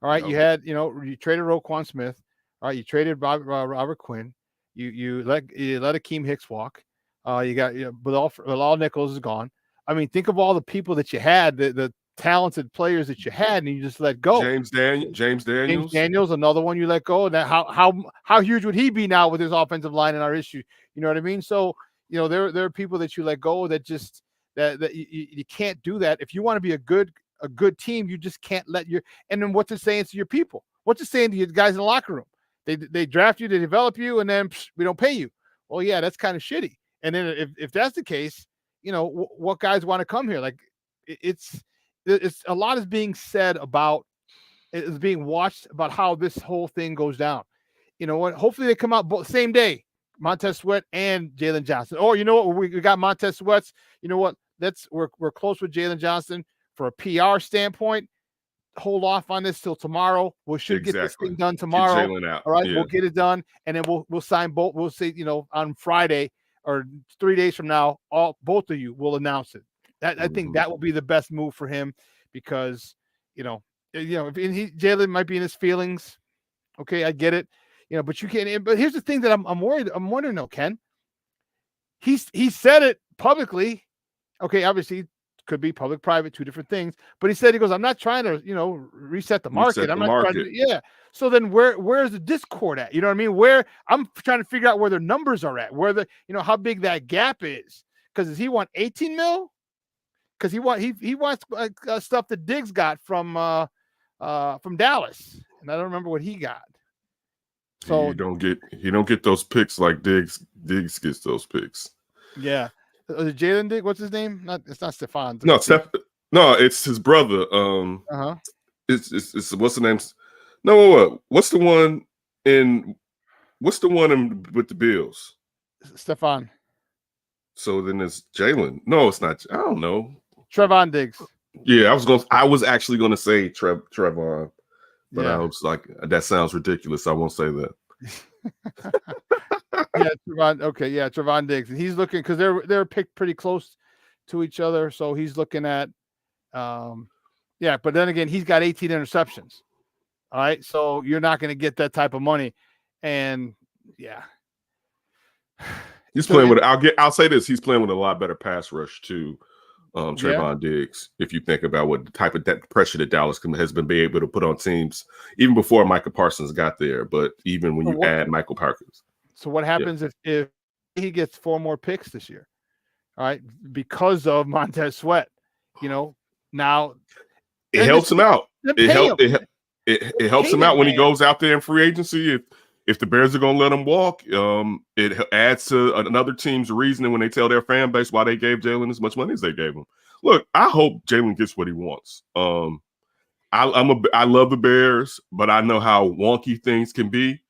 All right. No. You had, you traded Roquan Smith. All right. You traded Robert Quinn. You let Akeem Hicks walk. You got, Bilal Nichols is gone. I mean, think of all the people that you had, the talented players that you had, and you just let go. James Daniels, another one you let go. And that how huge would he be now with his offensive line and our issue? You know what I mean? So, there are people that you let go that just that you can't do that. If you want to be a good team, you just can't let and then what's it saying to your people? What's it saying to your guys in the locker room? They draft you, they develop you, and then we don't pay you. Well, yeah, that's kind of shitty. And then if that's the case, what guys want to come here? Like, it's a lot is being said about is being watched about how this whole thing goes down. You know what? Hopefully they come out both same day, Montez Sweat and Jalen Johnson. Or you know what? We got Montez Sweats. You know what? We're close with Jalen Johnson for a PR standpoint. Hold off on this till tomorrow. We should get this thing done tomorrow. Get Jalen out. All right, Yeah. we'll get it done, and then we'll sign both. We'll say, you know, on Friday or 3 days from now, both of you will announce it. I think that will be the best move for him because Jalen might be in his feelings. Okay, I get it. You know, but you can't. But here's the thing that I'm worried. I'm wondering though, Ken. He said it publicly. Okay, obviously could be public-private, two different things. But he said, he goes, I'm not trying to, reset the market. I'm not trying to, yeah. So then where's the discord at? You know what I mean? Where I'm trying to figure out where their numbers are at, where how big that gap is. Because does he want 18 mil? Because he wants stuff that Diggs got from Dallas, and I don't remember what he got. So he don't get those picks like Diggs gets those picks. Yeah. Jalen Diggs, what's his name? It's not Stefan. No, it's his brother. It's what's the name? No, what's the one with the Bills? Stefan. So then it's Jalen. No, it's not. I don't know. Trevon Diggs. Yeah, I was actually gonna say Trevon, but yeah. I was like, that sounds ridiculous. I won't say that. Yeah, Trevon. Okay, yeah, Trevon Diggs, and he's looking because they're picked pretty close to each other, so he's looking at, yeah. But then again, he's got 18 interceptions. All right, so you're not going to get that type of money, and yeah, he's playing with. I'll say this: he's playing with a lot better pass rush too. Trevon Diggs, if you think about what the type of that pressure that Dallas has been able to put on teams, even before Michael Parsons got there, but even when you add Michael Parsons. So what happens if he gets 4 more picks this year? All right, because of Montez Sweat, now it helps him out. It helps him out when he goes out there in free agency. If the Bears are going to let him walk, it adds to another team's reasoning when they tell their fan base why they gave Jalen as much money as they gave him. Look, I hope Jalen gets what he wants. I love the Bears, but I know how wonky things can be,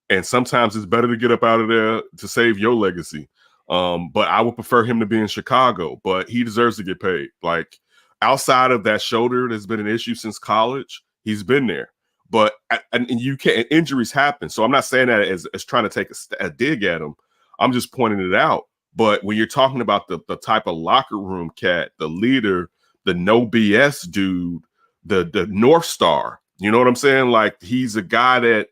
and sometimes it's better to get up out of there to save your legacy. But I would prefer him to be in Chicago, but he deserves to get paid. Like, outside of that shoulder that's been an issue since college, he's been there. But and you can't. Injuries happen, so I'm not saying that as trying to take a dig at him. I'm just pointing it out. But when you're talking about the type of locker room cat, the leader, the no BS dude, the North Star, you know what I'm saying? Like, he's a guy that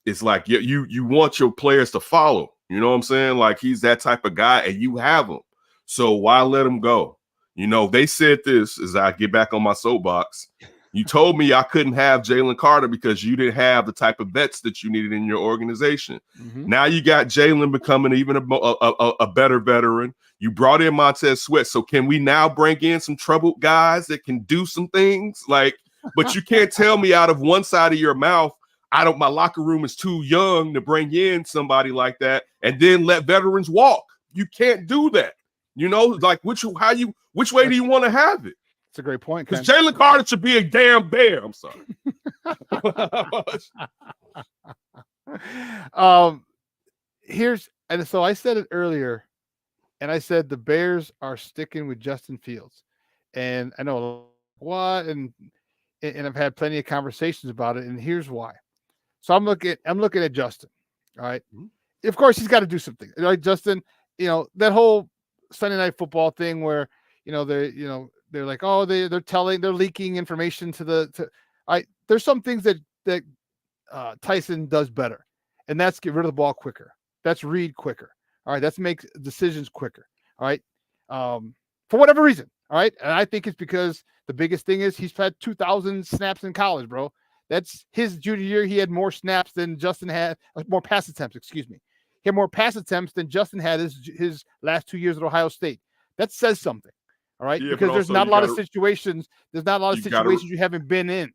is like you want your players to follow. You know what I'm saying? Like, he's that type of guy, and you have him. So why let him go? They said this as I get back on my soapbox. You told me I couldn't have Jalen Carter because you didn't have the type of vets that you needed in your organization. Mm-hmm. Now you got Jalen becoming even a better veteran. You brought in Montez Sweat. So can we now bring in some troubled guys that can do some things? But you can't tell me out of one side of your mouth, my locker room is too young to bring in somebody like that and then let veterans walk. You can't do that. Which way do you want to have it? That's a great point. Because Jalen Carter should be a damn Bear. I'm sorry. So I said it earlier, and I said the Bears are sticking with Justin Fields, and I know what, and I've had plenty of conversations about it, and here's why. So I'm looking at Justin. All right, of course he's got to do something. Right, Justin. That whole Sunday Night Football thing where they're like, oh, they're leaking information there's some things that Tyson does better, and that's get rid of the ball quicker. That's read quicker. All right. That's make decisions quicker. All right. For whatever reason. All right. And I think it's because the biggest thing is he's had 2,000 snaps in college, bro. That's his junior year. He had more snaps than Justin had, more pass attempts. Excuse me. He had more pass attempts than Justin had his last 2 years at Ohio State. That says something. All right, because there's not a lot of situations. There's not a lot of situations you haven't been in.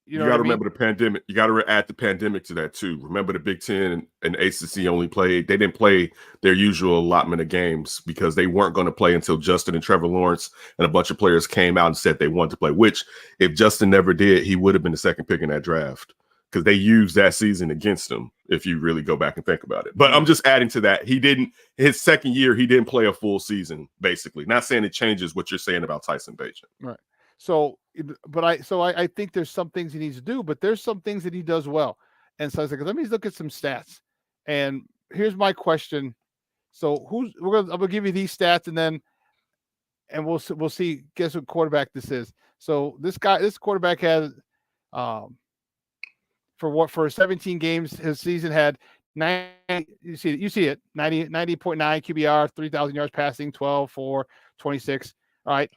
You know got what to I mean? remember the pandemic. You got to add the pandemic to that too. Remember the Big Ten and ACC only played. They didn't play their usual allotment of games because they weren't going to play until Justin and Trevor Lawrence and a bunch of players came out and said they wanted to play. Which, if Justin never did, he would have been the second pick in that draft because they used that season against him. If you really go back and think about it, but I'm just adding to that. He didn't. His second year, he didn't play a full season. Basically, not saying it changes what you're saying about Tyson Bagent. Right. So, but I think there's some things he needs to do, but there's some things that he does well. And so I was like, let me look at some stats. And here's my question. So I'm gonna give you these stats, and we'll see. Guess what quarterback this is? So this quarterback has, for 17 games, his season had 90. You see it 90.9 QBR, 3,000 yards passing, 12, 4, 26. All right.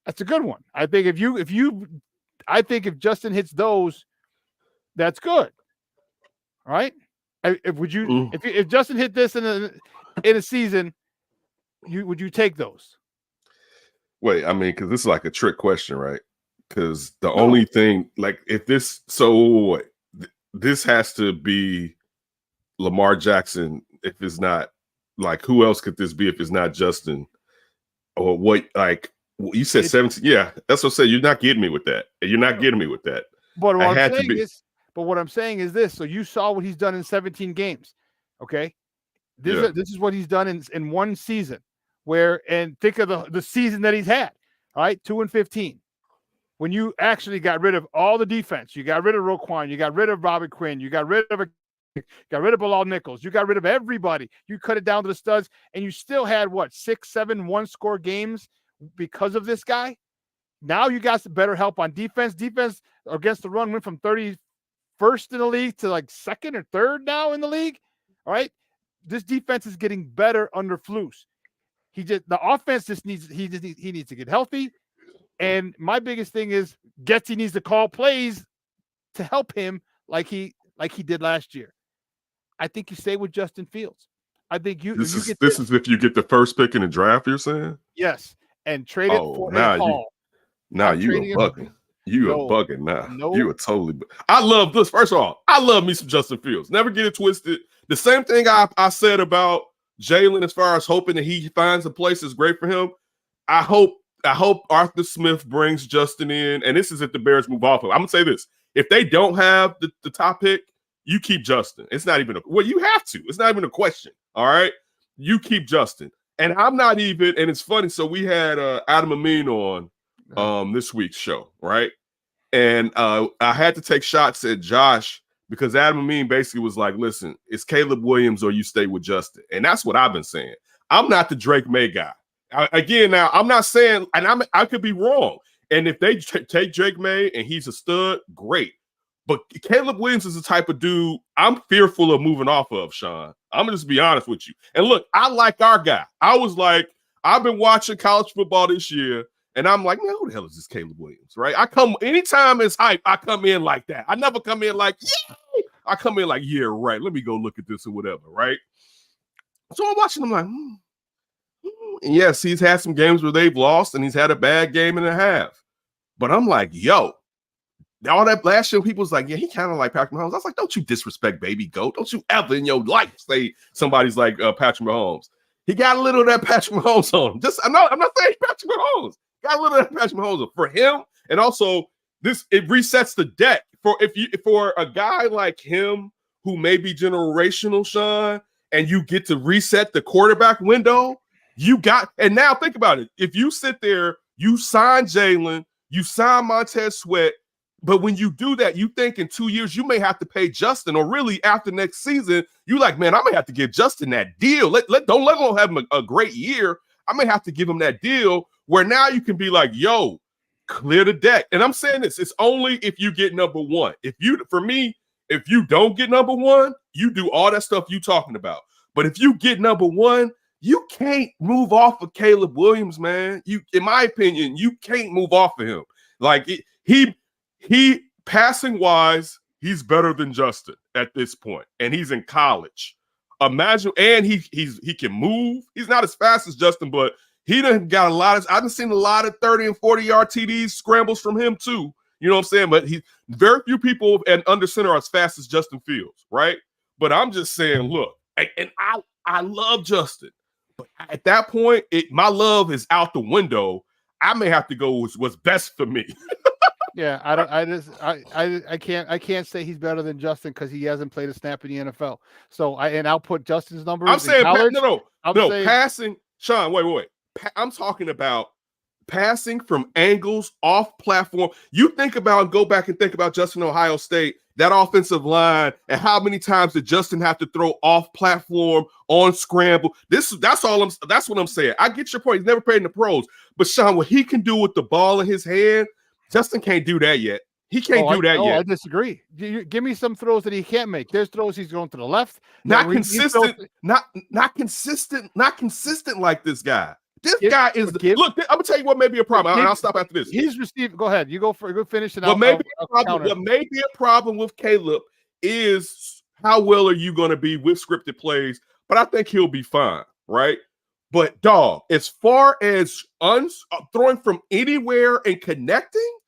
That's a good one. I think if Justin hits those, that's good. All right. If Justin hit this in a season, would you take those? Wait, I mean, because this is like a trick question, right? Because the only thing, like, if this, this has to be Lamar Jackson. If it's not, like, who else could this be if it's not Justin? Or what? Like, you said 17. Yeah, that's what I said. You're not getting me with that. You're not getting me with that. But what I'm saying is this. So you saw what he's done in 17 games. Okay. This is what he's done in one season. And think of the season that he's had. All right, 2-15. When you actually got rid of all the defense, you got rid of Roquan, you got rid of Robert Quinn, you got rid of Bilal Nichols, you got rid of everybody. You cut it down to the studs, and you still had 6, 7 one-score games because of this guy. Now you got some better help on defense. Defense against the run went from 31st in the league to like 2nd or 3rd now in the league. All right, this defense is getting better under Flus. The offense just needs to get healthy. And my biggest thing is Getsy needs to call plays to help him like he did last year. I think you stay with Justin Fields. I think this is if you get the first pick in the draft, you're saying? Yes. And trade it for a haul. You are bugging. You are bugging now. No. You are totally. I love this. First of all, I love me some Justin Fields. Never get it twisted. The same thing I said about Jalen as far as hoping that he finds a place is great for him. I hope Arthur Smith brings Justin in, and this is if the Bears move off of him. I'm gonna say this: if they don't have the top pick, you keep Justin. It's not even you have to. It's not even a question. All right, you keep Justin. And I'm not even, and it's funny. So we had Adam Amin on this week's show, right? And I had to take shots at Josh because Adam Amin basically was like, listen, it's Caleb Williams or you stay with Justin. And that's what I've been saying. I'm not the Drake May guy. Now, I'm not saying, and I could be wrong. And if they take Drake May and he's a stud, great. But Caleb Williams is the type of dude I'm fearful of moving off of, Shawn. I'm going to just be honest with you. And look, I like our guy. I was like, I've been watching college football this year, and I'm like, man, who the hell is this Caleb Williams, right? Anytime it's hype, I come in like that. I never come in like, yeah. I come in like, yeah, right. Let me go look at this or whatever, right? So I'm watching, I'm like, And yes, he's had some games where they've lost, and he's had a bad game and a half. But I'm like, yo, all that last year, people was like, yeah, he kind of like Patrick Mahomes. I was like, don't you disrespect baby goat. Don't you ever in your life say somebody's like Patrick Mahomes. He got a little of that Patrick Mahomes on him. I'm not saying Patrick Mahomes. Got a little of that Patrick Mahomes for him. And also, it resets the deck. For a guy like him who may be generational, Shawn, and you get to reset the quarterback window, and now think about it. If you sit there, you sign Jalen, you sign Montez Sweat, but when you do that, you think in 2 years you may have to pay Justin, or really after next season, you like, man, I may have to give Justin that deal. Don't let him have a great year. I may have to give him that deal where now you can be like, yo, clear the deck. And I'm saying this, it's only if you get number one. If you don't get number one, you do all that stuff you talking about. But if you get number one, you can't move off of Caleb Williams, man. In my opinion, you can't move off of him. Like he passing wise, he's better than Justin at this point, and he's in college. Imagine, and he can move. He's not as fast as Justin, but he done got a lot of. I've seen a lot of 30 and 40 yard TDs scrambles from him too. You know what I'm saying? But very few people and under center are as fast as Justin Fields, right? But I'm just saying, look, and I love Justin, but at that point, my love is out the window. I may have to go with what's best for me. Yeah, I can't say he's better than Justin because he hasn't played a snap in the NFL. So I'll put Justin's numbers. I'm saying college. No, passing, Shawn. Wait. I'm talking about passing from angles off platform. You think about and go back and think about Justin Ohio State, that offensive line, and how many times did Justin have to throw off platform on scramble? That's what I'm saying. I get your point. He's never played in the pros, but Shawn, what he can do with the ball in his hand, Justin can't do that yet. He can't do that yet. I disagree. Give me some throws that he can't make. There's throws he's going to the left. Not consistent. Not consistent like this guy. This guy is look. I'm gonna tell you what may be a problem. I'll stop after this. He's received. Go ahead. You go finish it. What may be a problem with Caleb is how well are you going to be with scripted plays? But I think he'll be fine, right? But dog, as far as throwing from anywhere and connecting,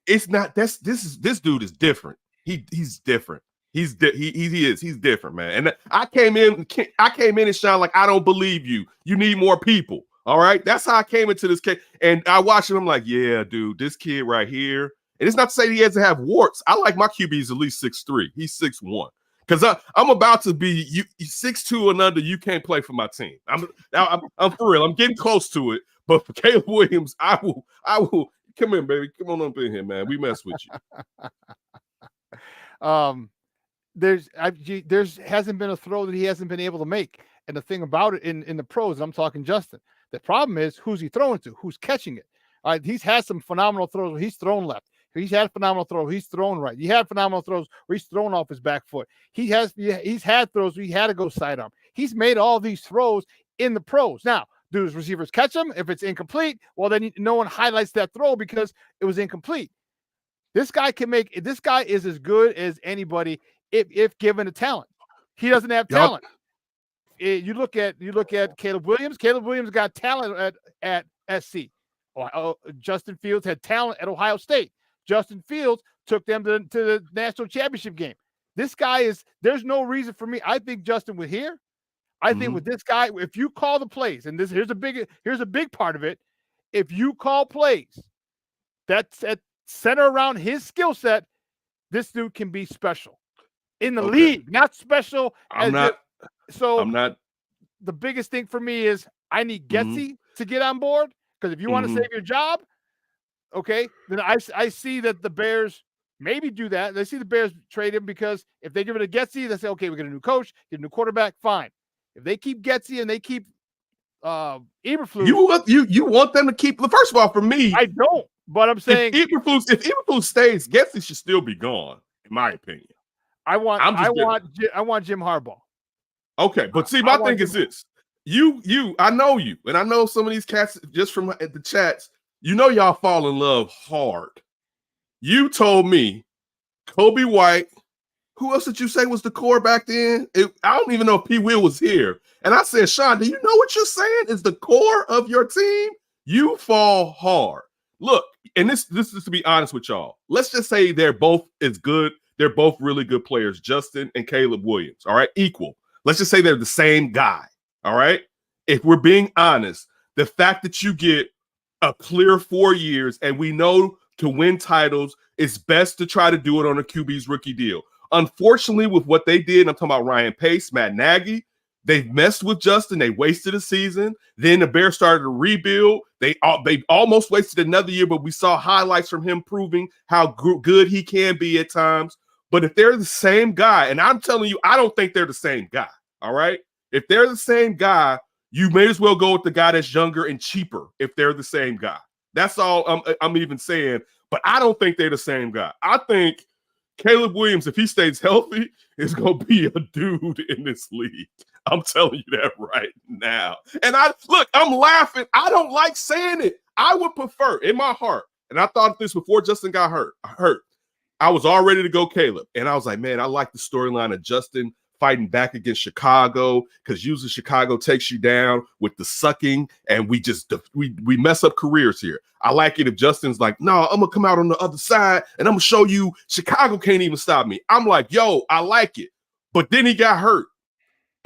it's not. This dude is different. He's different. He is. He's different, man. And I came in and Shawn like, I don't believe you. You need more people. All right. That's how I came into this case. And I watched him. I'm like, yeah, dude, this kid right here. And it's not to say he has to have warts. I like my QBs at least 6'3". He's 6'1". Because I'm about to be 6'2" and under. You can't play for my team. I'm for real. I'm getting close to it. But for Caleb Williams, I will. Come in, baby. Come on up in here, man. We mess with you. There's hasn't been a throw that he hasn't been able to make. And the thing about it in the pros, I'm talking Justin. The problem is who's he throwing to? Who's catching it? All right, he's had some phenomenal throws where he's thrown left. He's had phenomenal throws. He's thrown right. He had phenomenal throws where he's thrown off his back foot. He's had throws where he had to go sidearm. He's made all these throws in the pros. Now, do his receivers catch them? If it's incomplete, well, then no one highlights that throw because it was incomplete. This guy is as good as anybody if given the talent. He doesn't have talent. You look at Caleb Williams. Caleb Williams got talent at SC. Justin Fields had talent at Ohio State. Justin Fields took them to the national championship game. This guy there's no reason for me. I think Justin was here. I think with this guy, if you call the plays, and here's a big part of it. If you call plays that's center around his skill set, this dude can be special in the league, not special. I'm not. The biggest thing for me is I need Getsy to get on board, because if you want to save your job, okay, then I see that the Bears maybe do that. They see the Bears trade him because if they give it to Getsy, they say, okay, we get a new coach, get a new quarterback, fine. If they keep Getsy and they keep Eberflus, you want them to keep. First of all, for me, I don't. But I'm saying if Eberflus stays, Getsy should still be gone, in my opinion. I want Jim Harbaugh. Okay, but see, my thing is this. I know you, and I know some of these cats just from the chats, y'all fall in love hard. You told me Kobe White, who else did you say was the core back then? I don't even know if P. Will was here. And I said, Shawn, do you know what you're saying is the core of your team? You fall hard. Look, and this is to be honest with y'all. Let's just say they're both as good. They're both really good players, Justin and Caleb Williams, all right? Equal. Let's just say they're the same guy, all right? If we're being honest, the fact that you get a clear 4 years, and we know to win titles, it's best to try to do it on a QB's rookie deal. Unfortunately, with what they did, I'm talking about Ryan Pace, Matt Nagy, they've messed with Justin. They wasted a season. Then the Bears started to rebuild. They almost wasted another year, but we saw highlights from him proving how good he can be at times. But if they're the same guy, and I'm telling you, I don't think they're the same guy, all right? If they're the same guy, you may as well go with the guy that's younger and cheaper if they're the same guy. That's all I'm even saying. But I don't think they're the same guy. I think Caleb Williams, if he stays healthy, is going to be a dude in this league. I'm telling you that right now. And I'm laughing. I don't like saying it. I would prefer, in my heart, and I thought this before Justin got hurt. I was all ready to go Caleb. And I was like, man, I like the storyline of Justin fighting back against Chicago, because usually Chicago takes you down with the sucking, and we mess up careers here. I like it if Justin's like, no, I'm gonna come out on the other side and I'm gonna show you Chicago can't even stop me. I'm like, yo, I like it. But then he got hurt.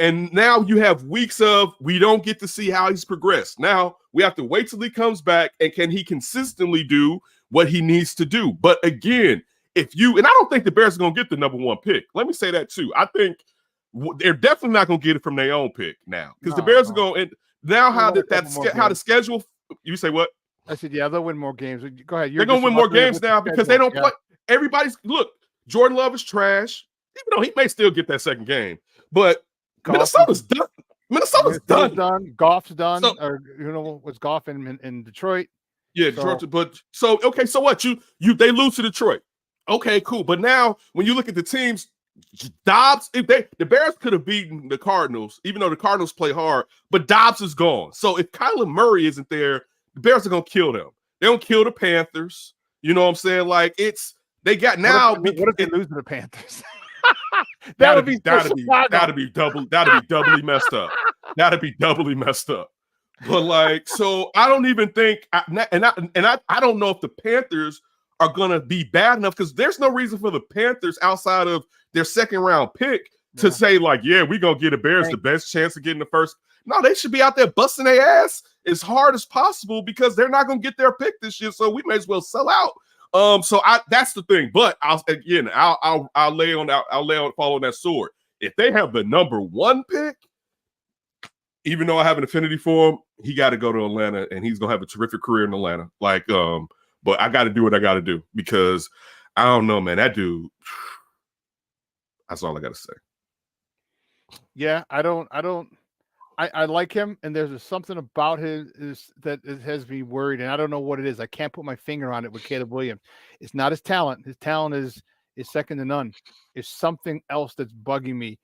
And now you have weeks of we don't get to see how he's progressed. Now we have to wait till he comes back, and can he consistently do what he needs to do? But again, and I don't think the Bears are going to get the number 1 pick. Let me say that too. I think they're definitely not going to get it from their own pick now, because the Bears are going. And now how the schedule? You say what? I said, yeah, they'll win more games. Go ahead. They're going to win more games now because they don't play. Everybody's look. Jordan Love is trash, even though he may still get that second game, but. Minnesota's done. Minnesota's done. Goff's done. So, or was Goff in Detroit? Yeah, Detroit. But so what? They lose to Detroit. Okay, cool. But now when you look at the teams, Dobbs, the Bears could have beaten the Cardinals, even though the Cardinals play hard. But Dobbs is gone. So if Kyler Murray isn't there, the Bears are gonna kill them. They don't kill the Panthers. You know what I'm saying? Like they got now. What if they lose to the Panthers? That'd be doubly messed up. That'd be doubly messed up. But like, so I don't even think, I don't know if the Panthers are gonna be bad enough, because there's no reason for the Panthers outside of their second round pick to say like, yeah, we're gonna get the Bears the best chance of getting the first. No, they should be out there busting their ass as hard as possible, because they're not gonna get their pick this year. So we may as well sell out. So that's the thing. But I'll lay on follow that sword. If they have the number 1 pick, even though I have an affinity for him, he got to go to Atlanta, and he's gonna have a terrific career in Atlanta. Like, but I got to do what I got to do, because I don't know, man. That dude. That's all I got to say. Yeah, I like him, and there's something about his that has me worried, and I don't know what it is. I can't put my finger on it with Caleb Williams. It's not his talent. His talent is second to none. It's something else that's bugging me,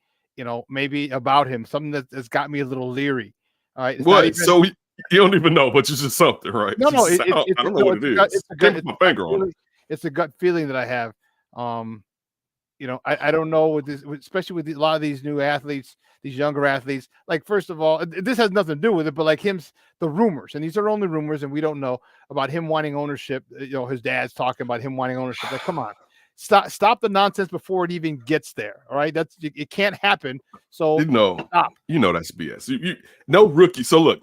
maybe about him, something that's got me a little leery. All right. What? So you don't even know, but it's just something, right? No, I don't know what it is. It's a gut feeling that I have. I don't know with this, especially with a lot of these new athletes, these younger athletes. Like, first of all, this has nothing to do with it, but like the rumors, and these are only rumors, and we don't know about him wanting ownership. His dad's talking about him wanting ownership. Like, come on, stop the nonsense before it even gets there. All right, it can't happen. So stop. That's BS. No rookie. So look,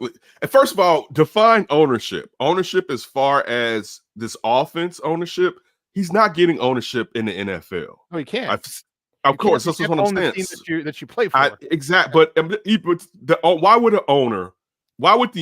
first of all, define ownership. Ownership as far as this offense ownership. He's not getting ownership in the NFL. No, he can't. Of course, that's what I'm saying. That you play for. Exactly. But why would the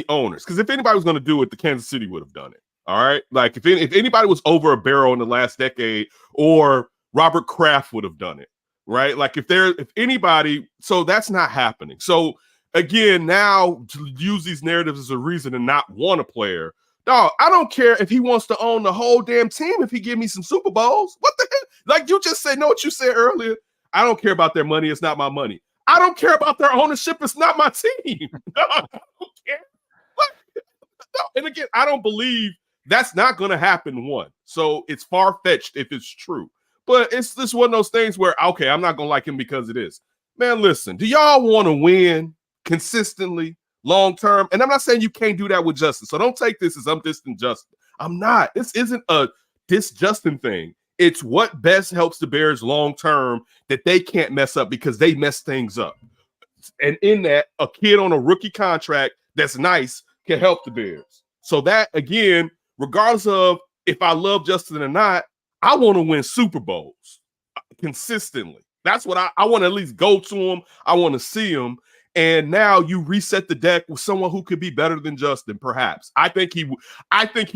owners? Because if anybody was going to do it, the Kansas City would have done it. All right. Like if anybody was over a barrel in the last decade, or Robert Kraft would have done it. Right. Like if anybody, so that's not happening. So again, now to use these narratives as a reason to not want a player. Dog, I don't care if he wants to own the whole damn team if he give me some Super Bowls. What the heck? Like you just said, know what you said earlier? I don't care about their money. It's not my money. I don't care about their ownership. It's not my team. I don't care. What? No. And again, I don't believe that's not going to happen, one. So it's far-fetched if it's true. But it's just one of those things where, okay, I'm not going to like him because it is. Man, listen, do y'all want to win consistently? Long term, and I'm not saying you can't do that with Justin. So don't take this as I'm distant Justin. I'm not. This isn't a Justin thing. It's what best helps the Bears long term that they can't mess up, because they mess things up. And in that, a kid on a rookie contract that's nice can help the Bears. So that, again, regardless of if I love Justin or not, I want to win Super Bowls consistently. That's what I want to at least go to him. I want to see him. And now you reset the deck with someone who could be better than Justin, perhaps. I think he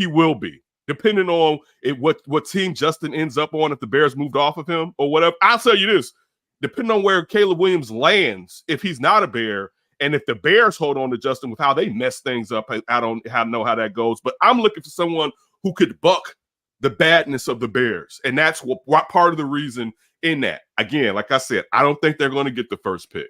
will be, depending on what team Justin ends up on, if the Bears moved off of him or whatever. I'll tell you this, depending on where Caleb Williams lands, if he's not a Bear, and if the Bears hold on to Justin with how they mess things up, I don't know how that goes. But I'm looking for someone who could buck the badness of the Bears. And that's what part of the reason in that. Again, like I said, I don't think they're going to get the first pick.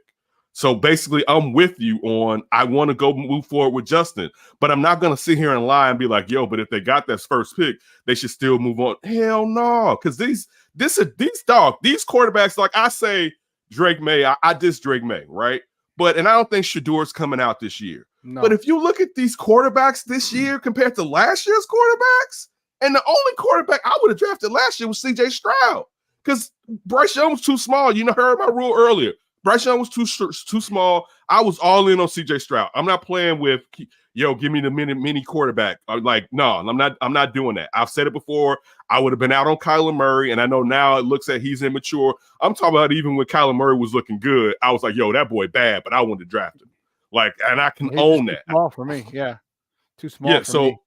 So basically, I'm with you on I want to go move forward with Justin, but I'm not going to sit here and lie and be like, yo, but if they got that first pick, they should still move on. Hell no, because these quarterbacks, like I say, Drake May, I diss Drake May, right? And I don't think Shador's coming out this year. No. But if you look at these quarterbacks this year compared to last year's quarterbacks, and the only quarterback I would have drafted last year was CJ Stroud, because Bryce Young was too small. You know, heard my rule earlier. Bryce Young was too small. I was all in on CJ Stroud. I'm not playing with, give me the mini quarterback. No, I'm not doing that. I've said it before. I would have been out on Kyler Murray, and I know now it looks like he's immature. I'm talking about even when Kyler Murray was looking good, I was like, that boy bad, but I wanted to draft him. And I can own that. Too small for me. Yeah. Too small Yeah, for me.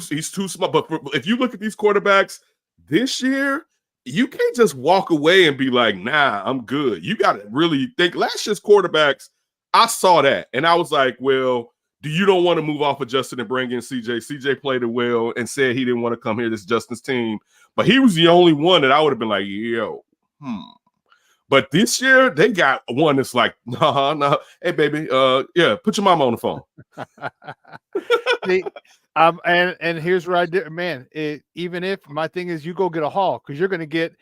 he's too small. But if you look at these quarterbacks this year, you can't just walk away and be like, nah, I'm good. You got to really think. Last year's quarterbacks, I saw that, and I was like, well, you don't want to move off of Justin and bring in CJ? CJ played it well and said he didn't want to come here. This is Justin's team. But he was the only one that I would have been like, But this year, they got one that's like, no. Hey, baby, put your mama on the phone. See, and here's what I did, man. Even if my thing is you go get a haul, because you're going to get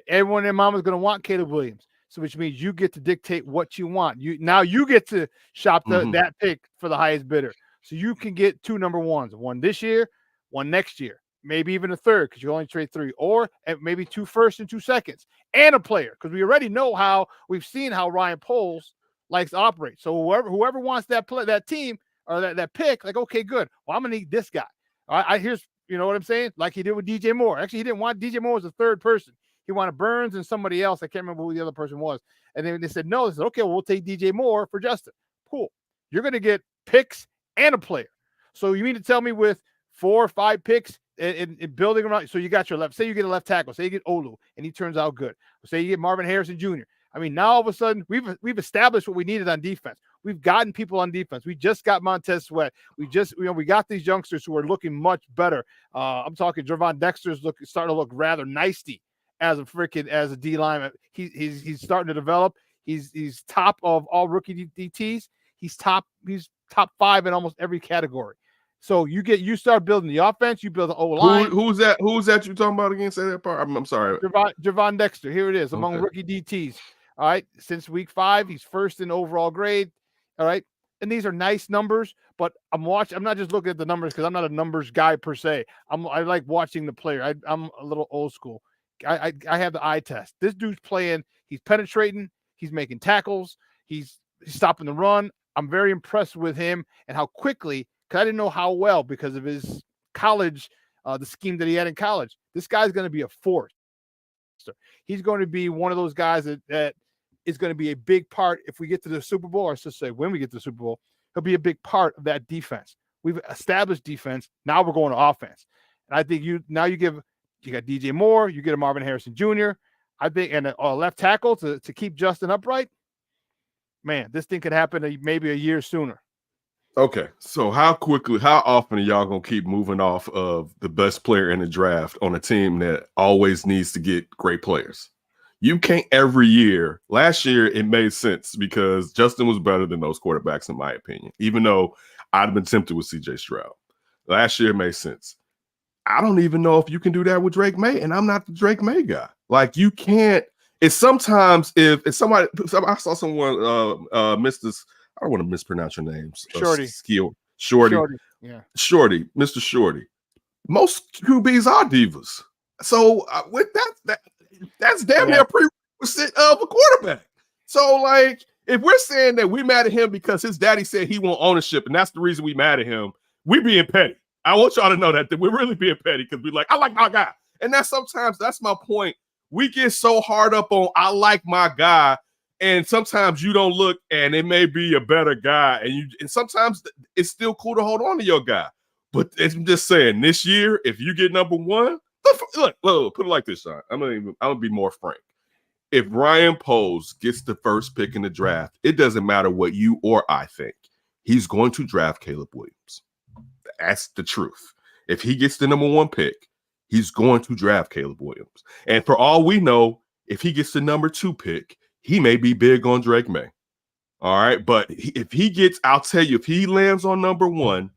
everyone and their mama's going to want Caleb Williams. So which means you get to dictate what you want. You get to shop that pick for the highest bidder. So you can get 2 number ones, one this year, one next year, maybe even a third, because you only trade 3, or maybe 2 firsts and 2 seconds, and a player, because we already know we've seen how Ryan Poles likes to operate. So whoever wants that team or that pick, like, okay, good. Well, I'm gonna need this guy. Here's, you know what I'm saying? Like he did with DJ Moore. Actually, he didn't want DJ Moore as a third person. He wanted Burns and somebody else. I can't remember who the other person was. And then they said, no. They said, okay, well, we'll take DJ Moore for Justin. Cool. You're going to get picks and a player. So you mean to tell me with 4 or 5 picks in building around, so you got your left, say you get a left tackle, say you get Olu, and he turns out good. Say you get Marvin Harrison Jr. I mean, now all of a sudden, we've established what we needed on defense. We've gotten people on defense. We just got Montez Sweat. We got these youngsters who are looking much better. I'm talking Javon Dexter's starting to look rather nicey as a D lineman. He's starting to develop. He's top of all rookie DTs. He's top 5 in almost every category. So you start building the offense, you build the O-line. Who's that you talking about again? Say that part. I'm sorry. Javon Dexter. Here it is, among rookie DTs. All right. Since week 5, he's first in overall grade. All right. And these are nice numbers, but I'm not just looking at the numbers because I'm not a numbers guy per se. I like watching the player. I'm a little old school. I have the eye test. This dude's playing. He's penetrating. He's making tackles. He's stopping the run. I'm very impressed with him and how quickly, because I didn't know how well because of his college, the scheme that he had in college. This guy's going to be a force. He's going to be one of those guys that is going to be a big part if we get to the Super Bowl, or I should say when we get to the Super Bowl, he'll be a big part of that defense. We've established defense. Now we're going to offense. And I think you got DJ Moore, you get a Marvin Harrison Jr., I think, and a left tackle to keep Justin upright. Man, this thing could happen maybe a year sooner. Okay, so how often are y'all going to keep moving off of the best player in the draft on a team that always needs to get great players? You can't every year. Last year, it made sense because Justin was better than those quarterbacks, in my opinion, even though I'd have been tempted with CJ Stroud. Last year, it made sense. I don't even know if you can do that with Drake May, and I'm not the Drake May guy. Like, you can't. It's sometimes if somebody, I saw someone miss this. I don't want to mispronounce your names. Shorty. Shorty. Yeah. Shorty. Mr. Shorty. Most QBs are divas. So with that's damn near a prerequisite of a quarterback. So, like, if we're saying that we mad at him because his daddy said he want ownership and that's the reason we mad at him, we being petty. I want y'all to know that we're really being petty because we're like, I like my guy. And that's my point. We get so hard up on I like my guy, and sometimes you don't look and it may be a better guy, and sometimes it's still cool to hold on to your guy. But I'm just saying, this year, if you get number 1, look, put it like this, Shawn. I'm gonna be more frank. If Ryan Poles gets the first pick in the draft, it doesn't matter what you or I think. He's going to draft Caleb Williams. That's the truth. If he gets the number 1 pick, he's going to draft Caleb Williams. And for all we know, if he gets the number 2 pick, he may be big on Drake May. All right. But I'll tell you, if he lands on number 1,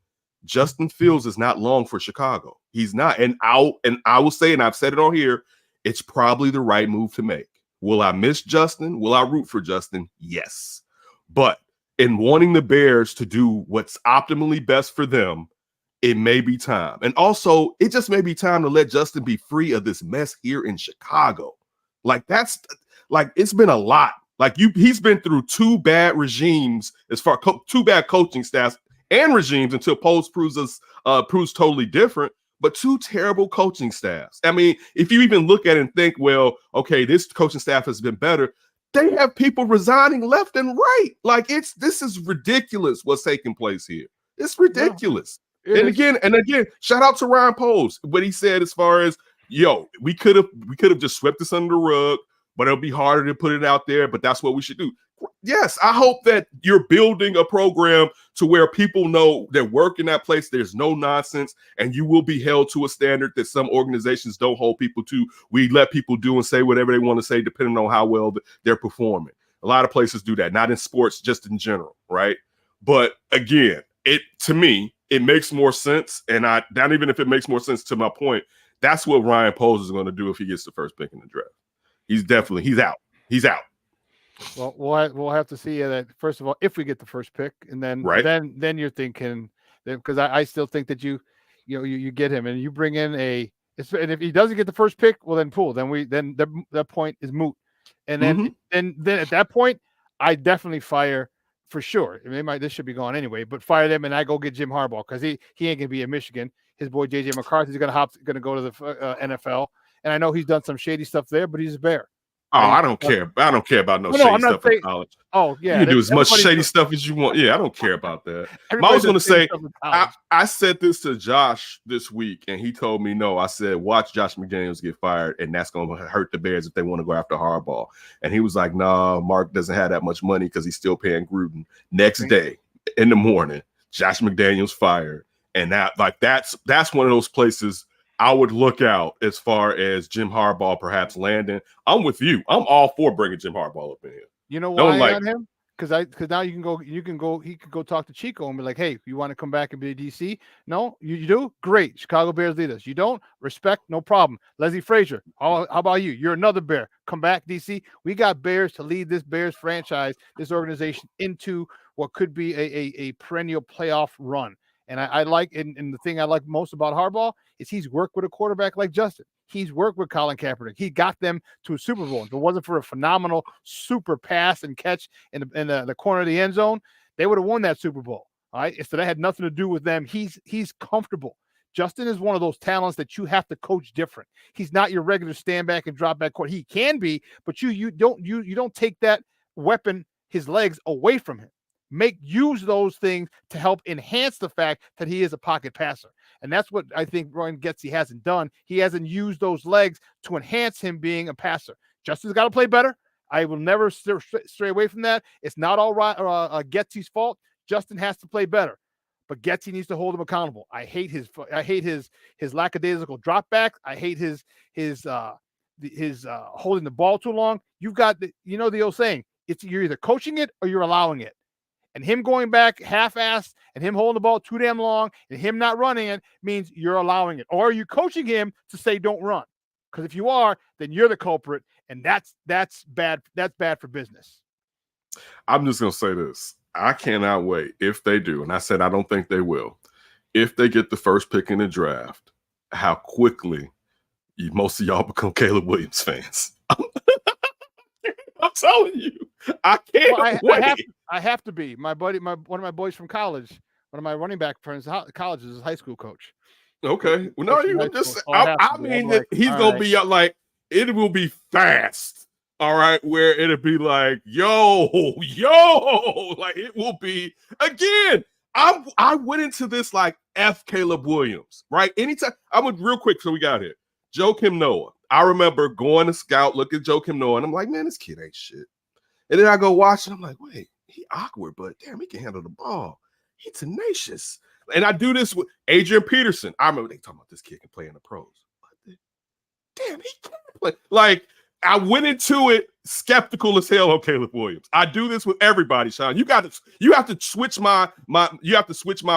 Justin Fields is not long for Chicago. He's not. And I will say, and I've said it on here, it's probably the right move to make. Will I miss Justin? Will I root for Justin? Yes. But in wanting the Bears to do what's optimally best for them, it may be time. And also, it just may be time to let Justin be free of this mess here in Chicago. It's been a lot. He's been through two bad regimes as far two bad coaching staffs and regimes until Post proves totally different. But two terrible coaching staffs. I mean, if you even look at it and think, well, okay, this coaching staff has been better. They have people resigning left and right. This is ridiculous what's taking place here. It's ridiculous. Yeah, and again, shout out to Ryan Poles. What he said as far as, we could have just swept this under the rug, but it'll be harder to put it out there. But that's what we should do. Yes, I hope that you're building a program to where people know that work in that place, there's no nonsense, and you will be held to a standard that some organizations don't hold people to. We let people do and say whatever they want to say, depending on how well they're performing. A lot of places do that, not in sports, just in general, right? But again, to me, it makes more sense. And not even if it makes more sense to my point, that's what Ryan Poles is going to do if he gets the first pick in the draft. He's out. He's out. Well, we'll have to see that first of all if we get the first pick, and then then you're thinking because I still think that you get him and you bring in and if he doesn't get the first pick, well then that point is moot, and then at that point I definitely fire for sure. I mean, this should be gone anyway, but fire them and I go get Jim Harbaugh because he ain't gonna be in Michigan. His boy JJ McCarthy's gonna go to the NFL, and I know he's done some shady stuff there, but he's a Bear. Oh, I don't care. I don't care about shady stuff in college. Oh, yeah. You can do as much shady stuff as you want. Yeah, I don't care about that. I was going to say, I said this to Josh this week, and he told me no. I said, watch Josh McDaniels get fired, and that's going to hurt the Bears if they want to go after Harbaugh. And he was like, nah, Mark doesn't have that much money because he's still paying Gruden. Next day in the morning, Josh McDaniels fired. And that's one of those places I would look out as far as Jim Harbaugh perhaps landing. I'm with you. I'm all for bringing Jim Harbaugh up in here. You know why I got him? Because now he can go talk to Chico and be like, hey, you want to come back and be a DC? No, you do? Great. Chicago Bears lead us. You don't? Respect, no problem. Leslie Frazier, how about you? You're another Bear. Come back, DC. We got Bears to lead this Bears franchise, this organization into what could be a perennial playoff run. And I like, and the thing I like most about Harbaugh is he's worked with a quarterback like Justin. He's worked with Colin Kaepernick. He got them to a Super Bowl. If it wasn't for a phenomenal super pass and catch in the corner of the end zone, they would have won that Super Bowl. All right. So that had nothing to do with them. He's comfortable. Justin is one of those talents that you have to coach different. He's not your regular stand back and drop back quarterback. He can be, but you don't take that weapon, his legs, away from him. Use those things to help enhance the fact that he is a pocket passer. And that's what I think Ryan Getsy hasn't done. He hasn't used those legs to enhance him being a passer. Justin's got to play better. I will never stray away from that. It's not all right Getsy's fault. Justin has to play better. But Getsy needs to hold him accountable. I hate his lackadaisical drop back. I hate his holding the ball too long. You've got the old saying, you're either coaching it or you're allowing it. And him going back half-assed and him holding the ball too damn long and him not running it means you're allowing it. Or are you coaching him to say don't run? Because if you are, then you're the culprit, and that's bad. That's bad for business. I'm just going to say this. I cannot wait if they do, and I said I don't think they will, if they get the first pick in the draft, how quickly most of y'all become Caleb Williams fans. I'm telling you, I can't wait. I have to be. My buddy, one of my boys from college, one of my running back friends, college is his high school coach. Okay. Well, no, you just. I mean, that he's gonna be like, it will be fast. All right, where it'll be like, yo, like it will be again. I went into this like F Caleb Williams, right? Anytime I went real quick, so we got here. Joakim Noah. I remember going to scout, look at Joakim Noah, and I'm like, man, this kid ain't shit. And then I go watch, and I'm like, wait, he awkward, but damn, he can handle the ball. He tenacious. And I do this with Adrian Peterson. I remember they talking about this kid can play in the pros. Damn, he can play. Like, I went into it skeptical as hell on Caleb Williams. I do this with everybody, Shawn. You have to switch my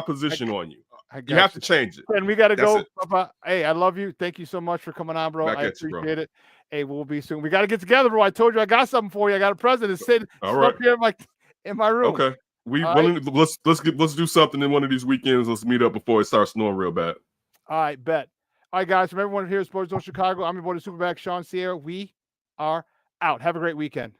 position on you. I got You have to change it. And we got to That's go. it. Bye-bye. Hey, I love you. Thank you so much for coming on, bro. Back I at you, bro. appreciate it. Hey, we'll be soon. We got to get together, bro. I told you I got something for you. I got a present. It's sitting All right. up here in my room. Okay. All right? Let's do something in one of these weekends. Let's meet up before it starts snowing real bad. All right, bet. All right, guys. From everyone here at Sports Zone Chicago, I'm your boy, the SuperBack, Shawn Sierra. We are out. Have a great weekend.